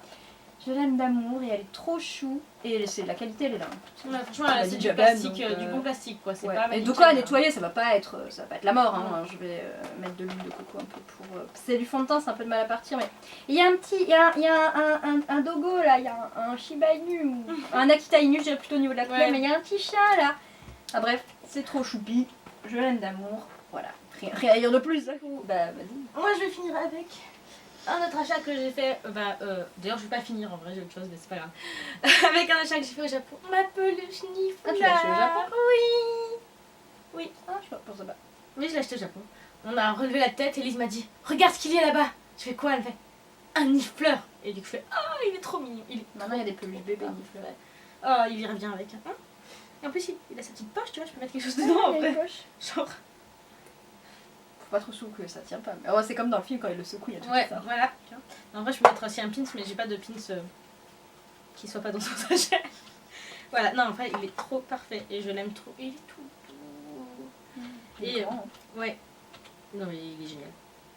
Je l'aime d'amour et elle est trop chou. Et c'est la qualité elle est là. Ouais, franchement là c'est du plastique, du bon plastique quoi. C'est pas et de quoi à nettoyer ça va pas être la mort. Hein. Je vais mettre de l'huile de coco un peu pour. C'est du fond de teint, c'est un peu de mal à partir mais. Il y a un petit. Il y a un dogo là, il y a un Shiba Inu ou un Akita Inu, je dirais plutôt au niveau de la couleur, mais il y a un petit chat là. Ah bref, c'est trop choupi. Je l'aime d'amour. Voilà. Rien à dire de plus. Bah vas-y. Moi je vais finir avec. Un autre achat que j'ai fait, d'ailleurs je vais pas finir en vrai, j'ai autre chose mais c'est pas grave. Avec un achat que j'ai fait au Japon, ma peluche Nifuna. Ah tu l'as acheté au Japon? Oui. Oui. Ah je pensais pas. Oui je l'ai acheté au Japon. On a relevé la tête et Lise m'a dit regarde ce qu'il y a là-bas. Je fais quoi? Elle fait un nifleur. Et du coup je fais il est trop mignon. Maintenant il y a des peluches bébés nifleurs. Oh il irait bien avec un. Et en plus il a sa petite poche tu vois, je peux mettre quelque chose dedans après. Genre... Pas trop souple que ça tient pas. Mais c'est comme dans le film quand il le secoue, il y a tout ça. Voilà. En vrai, je peux mettre aussi un pins, mais j'ai pas de pins qui soit pas dans son sachet. Voilà, non, en fait, il est trop parfait et je l'aime trop. Il est tout doux. Il est grand. Ouais. Non, mais il est génial.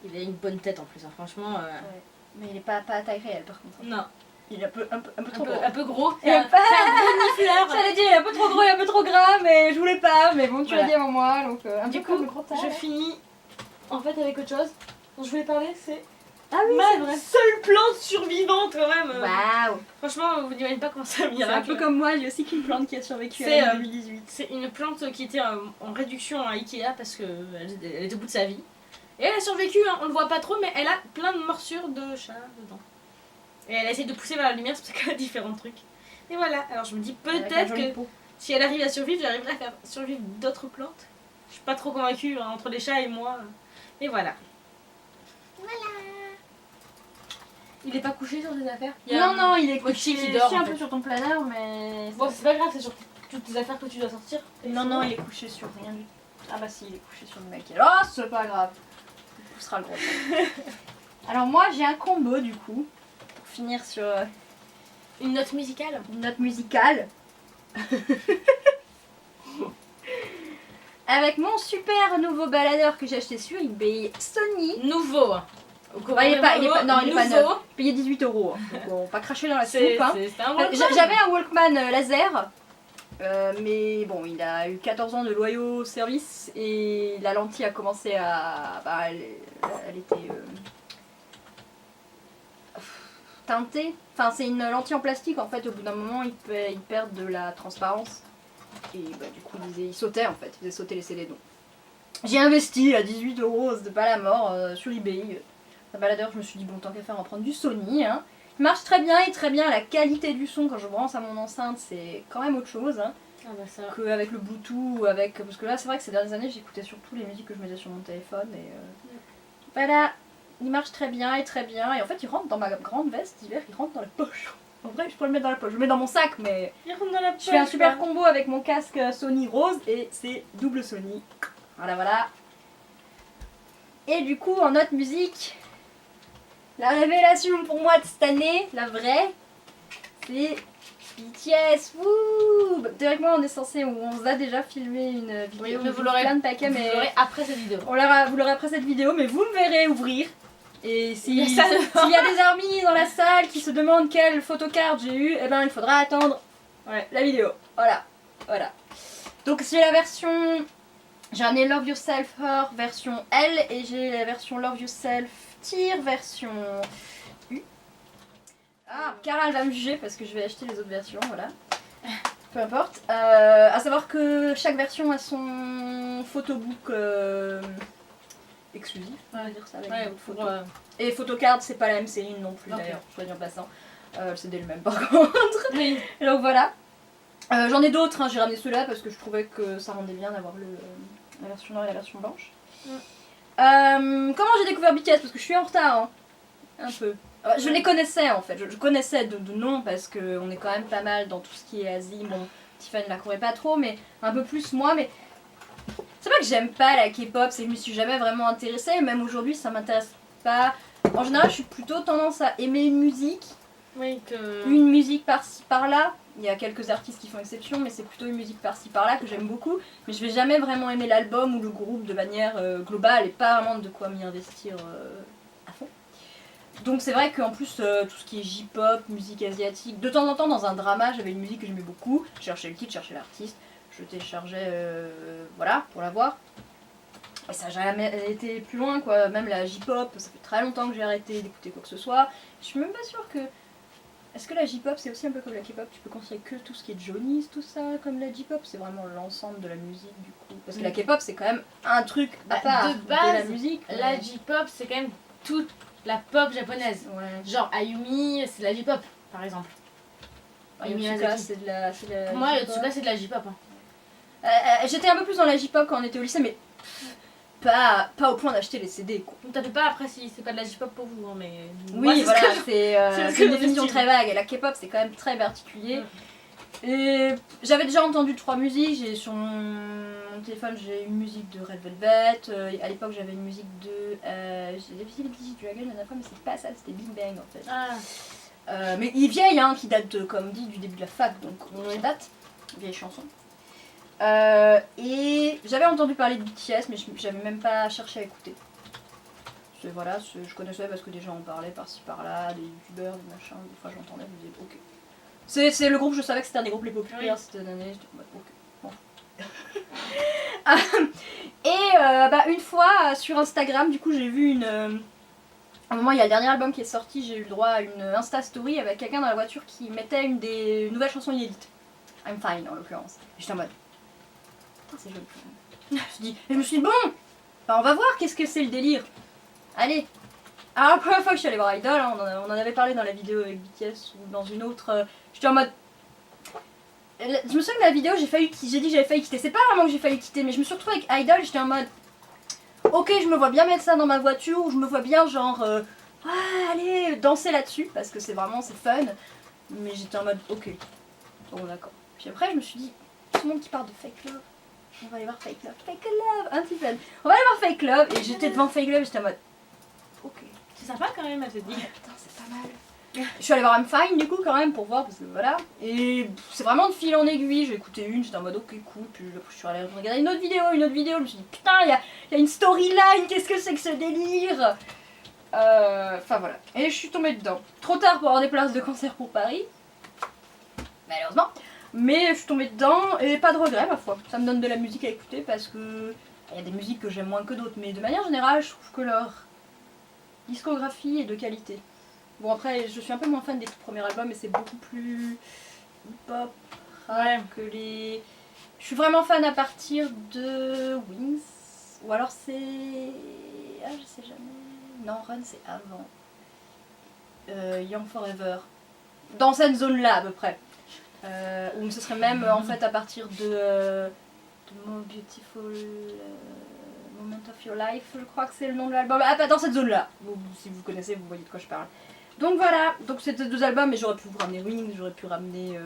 Il a une bonne tête en plus, hein, franchement. Ouais. Mais il est pas à taille réelle par contre. Non. Il est un peu trop gros. Un peu gros. C'est un gros nifleur. J'allais dire, il est un peu trop gros et un peu trop gras, mais je voulais pas. Mais bon, tu l'as dit avant moi, donc un du peu coup, gros je finis. En fait, avec autre chose dont je voulais parler, c'est ma seule plante survivante quand même. Waouh. Franchement, vous n'imaginez pas comment ça miracle. C'est un peu comme moi, j'ai aussi qu'une plante qui a survécu en 2018. C'est une plante qui était en réduction à Ikea parce qu'elle était au bout de sa vie. Et elle a survécu, hein, on le voit pas trop, mais elle a plein de morsures de chat dedans. Et elle essaie de pousser vers la lumière, c'est parce qu'elle a différents trucs. Et voilà, alors je me dis peut-être que si elle arrive à survivre, j'arriverai à faire survivre d'autres plantes. Je suis pas trop convaincue hein, entre les chats et moi. Et voilà. Voilà. Il est pas couché sur tes affaires? Non, il est couché. Qui dort, un peu sur ton planeur, mais. Bon, c'est pas grave, c'est sur toutes tes affaires que tu dois sortir. Non, il est couché sur rien du tout. Ah bah si, il est couché sur le maquillage. Oh, c'est pas grave. Il poussera le gros. Alors, moi, j'ai un combo du coup. Pour finir sur. Une note musicale? Une note musicale. avec mon super nouveau baladeur que j'ai acheté sur eBay, Sony. Nouveau. Bah, il est pas neuf. Nouveau. Payé 18 €. Donc on va pas cracher dans la soupe. C'est Hein. un Walkman. J'avais un Walkman laser. Mais bon, il a eu 14 ans de loyaux service et la lentille a commencé à... Bah, elle était teintée. Enfin, c'est une lentille en plastique en fait. Au bout d'un moment, ils perdent de la transparence. Et bah, du coup, il sautait en fait. Il faisait sauter les CD. Donc, j'ai investi à 18 €, c'était pas la mort, sur eBay. Un baladeur, je me suis dit, bon, tant qu'à faire, on va prendre du Sony. Hein. Il marche très bien et très bien. La qualité du son quand je branche à mon enceinte, c'est quand même autre chose. Hein. Ah bah ça. Qu'avec le Bluetooth, avec... parce que là c'est vrai que ces dernières années j'écoutais surtout les musiques que je mettais sur mon téléphone et voilà, il marche très bien et en fait il rentre dans ma grande veste d'hiver, il rentre dans la poche. En vrai je pourrais le mettre dans la poche, je le mets dans mon sac mais Il rentre dans la poche. je fais un super combo avec mon casque Sony rose et c'est double Sony. Voilà. Et du coup en autre musique, la révélation pour moi de cette année, la vraie, c'est BTS, wouh! Théoriquement on est censé, on vous a déjà filmé une vidéo, mais vous l'aurez plein de paquets, mais après cette vidéo. vous l'aurez après cette vidéo, mais vous me verrez ouvrir. Et s'il y a des amis dans la salle qui se demandent quelle photocard j'ai eu, eh ben il faudra attendre la vidéo. Voilà. Donc j'ai la version, j'ai un Love Yourself Her version L et j'ai la version Love Yourself Tear version U. Ah, Cara elle va me juger parce que je vais acheter les autres versions, voilà. Peu importe. À savoir que chaque version a son photobook exclusif, on va dire ça avec d'autres photos. Et photocard c'est pas la même série non plus d'ailleurs, soit dit en passant. Le CD le même par contre. Oui. Donc voilà. J'en ai d'autres, hein. J'ai ramené ceux-là parce que je trouvais que ça rendait bien d'avoir la version noire et la version blanche. Comment j'ai découvert BTS? Parce que je suis en retard, hein. Un peu. Je les connaissais en fait, je connaissais de nom parce qu'on est quand même pas mal dans tout ce qui est Asie. Bon, Tiffany la courait pas trop, mais un peu plus moi. Mais c'est pas que j'aime pas la K-pop, c'est que je m'y suis jamais vraiment intéressée. Même aujourd'hui, ça m'intéresse pas. En général, je suis plutôt tendance à aimer une musique. Oui, une musique par-ci par-là. Il y a quelques artistes qui font exception, mais c'est plutôt une musique par-ci par-là que j'aime beaucoup. Mais je vais jamais vraiment aimer l'album ou le groupe de manière globale et pas vraiment de quoi m'y investir à fond. Donc c'est vrai qu'en plus tout ce qui est J-pop, musique asiatique, de temps en temps dans un drama j'avais une musique que j'aimais beaucoup, je cherchais le titre, je cherchais l'artiste, je téléchargeais voilà pour la voir. Et ça n'a jamais été plus loin quoi, même la J-pop, ça fait très longtemps que j'ai arrêté d'écouter quoi que ce soit. Je suis même pas sûre que... Est-ce que la J-pop c'est aussi un peu comme la K-pop? Tu peux considérer que tout ce qui est Johnny's, tout ça comme la J-pop? C'est vraiment l'ensemble de la musique du coup. Parce que la K-pop c'est quand même un truc à part de base, la musique. La J-pop c'est quand même toute la pop japonaise. Ouais. Genre Ayumi c'est de la J-pop par exemple. Yotsuka c'est de la pour moi Yotsuka c'est de la J-pop. Hein. J'étais un peu plus dans la J-pop quand on était au lycée mais pas au point d'acheter les CD quoi. Donc t'as pas après si c'est pas de la J-pop pour vous hein, mais... Oui moi, voilà c'est une définition très vague et la K-pop c'est quand même très particulier. Et j'avais déjà entendu 3 musiques, j'ai sur mon téléphone j'ai une musique de Red Velvet, à l'époque j'avais une musique de... j'ai visité les Digit Dragon la dernière fois mais c'est pas ça, c'était Big Bang en fait. Mais il est vieille hein, qui date comme dit du début de la fac donc ça date, vieille chanson. Et j'avais entendu parler de BTS mais j'avais même pas cherché à écouter. Voilà, je connaissais parce que des gens en parlaient par-ci par-là, des youtubeurs, des machins, des fois j'entendais, je me disais ok. C'est le groupe, je savais que c'était un des groupes les populaires cette année, j'étais ok. Bon. Et une fois sur Instagram, du coup j'ai vu à un moment il y a le dernier album qui est sorti, j'ai eu le droit à une Insta Story avec quelqu'un dans la voiture qui mettait une des nouvelles chansons inédites. I'm Fine en l'occurrence. Et j'étais en mode... c'est joli. Je me suis dit bon, bah on va voir qu'est-ce que c'est le délire. Allez. Alors la première fois que je suis allée voir Idol, hein, on en avait parlé dans la vidéo avec BTS ou dans une autre, j'étais en mode... Je me souviens que la vidéo j'ai dit que j'avais failli quitter, c'est pas vraiment que j'ai failli quitter mais je me suis retrouvée avec Idol, j'étais en mode... Ok je me vois bien mettre ça dans ma voiture, ou je me vois bien genre... allez danser là-dessus parce que c'est fun. Mais j'étais en mode ok, bon d'accord. Puis après je me suis dit, tout le monde qui parle de Fake Love, on va aller voir Fake Love, un petit peu. On va aller voir Fake Love et j'étais devant Fake Love et j'étais en mode... Ok. C'est sympa quand même, elle te dit. Ouais, putain, c'est pas mal. Je suis allée voir I'm Fine du coup quand même pour voir parce que voilà. Et c'est vraiment de fil en aiguille, j'ai écouté une, j'étais en mode ok cool, puis je suis allée regarder une autre vidéo, je me suis dit putain il y a une storyline, qu'est-ce que c'est que ce délire. Enfin voilà. Et je suis tombée dedans. Trop tard pour avoir des places de concert pour Paris. Malheureusement. Mais je suis tombée dedans et pas de regret ma foi. Ça me donne de la musique à écouter parce que il y a des musiques que j'aime moins que d'autres, mais de manière générale je trouve que leur discographie est de qualité. Bon après je suis un peu moins fan des tout premiers albums et c'est beaucoup plus hip-hop que les... Je suis vraiment fan à partir de Wings. Ou alors c'est... Ah je sais jamais... Non Run c'est avant. Young Forever. Dans cette zone là à peu près. Ou ce serait même en fait à partir de More Beautiful Moment of Your Life, je crois que c'est le nom de l'album. Ah pas dans cette zone là. Si vous connaissez vous voyez de quoi je parle. Donc voilà, donc c'était 2 albums mais j'aurais pu vous ramener Wings, j'aurais pu ramener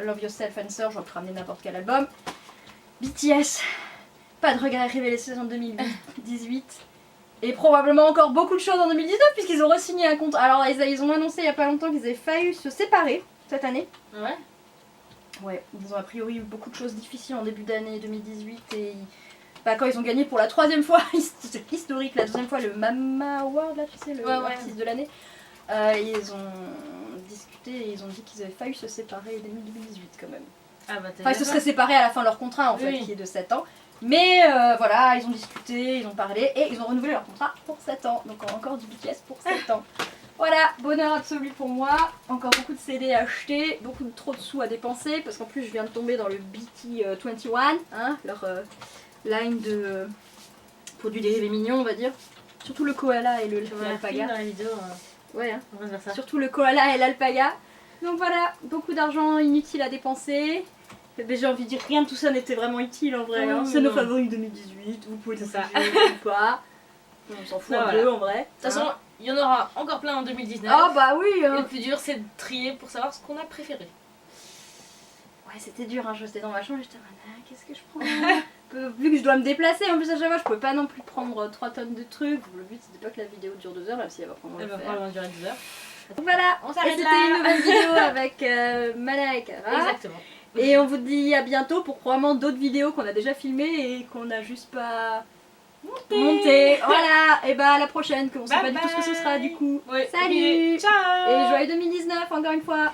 Love Yourself Answer, j'aurais pu ramener n'importe quel album. BTS, pas de regret révélé en 2018. Et probablement encore beaucoup de choses en 2019 puisqu'ils ont re-signé un contrat. Alors ils ont annoncé il y a pas longtemps qu'ils avaient failli se séparer cette année. Ouais. Ouais, ils ont a priori eu beaucoup de choses difficiles en début d'année 2018 et quand ils ont gagné pour la 3e fois, c'est historique, la 2e fois le Mama Award là tu sais, le artiste de l'année. Ils ont discuté et ils ont dit qu'ils avaient failli se séparer début 2018 quand même. Ah bah enfin ils se seraient séparés à la fin de leur contrat en fait qui est de 7 ans. Mais voilà, ils ont discuté, ils ont parlé et ils ont renouvelé leur contrat pour 7 ans. Donc encore du BTS pour 7 ans. Voilà, bonheur absolu pour moi. Encore beaucoup de CD à acheter, trop de sous à dépenser parce qu'en plus je viens de tomber dans le BT21, hein, leur line de produits dérivés mignons on va dire. Surtout le koala et l'alpaga. Dans la vidéo, ouais, hein. on va faire ça. Surtout le koala et l'alpaga. Donc voilà, beaucoup d'argent inutile à dépenser. Mais j'ai envie de dire, rien de tout ça n'était vraiment utile en vrai. Hein. C'est nos favoris 2018, vous pouvez les juger ou pas. On s'en fout un peu en vrai. De toute façon, il y en aura encore plein en 2019. Ah bah oui Et le plus dur c'est de trier pour savoir ce qu'on a préféré. Ouais c'était dur, hein. Je restais dans ma chambre et j'étais qu'est-ce que je prends vu que je dois me déplacer en plus à chaque fois, je pouvais pas non plus prendre 3 tonnes de trucs. Le but c'était pas que la vidéo dure 2 heures, même si elle va probablement durer 2 heures. Donc voilà, on s'arrête là. C'était une nouvelle vidéo avec Mana et Kara. Exactement. Et on vous dit à bientôt pour probablement d'autres vidéos qu'on a déjà filmées et qu'on n'a juste pas monté. Voilà, et bah à la prochaine, qu'on sait pas du tout ce que ce sera du coup. Ouais. Salut. Ciao. Et joyeux 2019 encore une fois.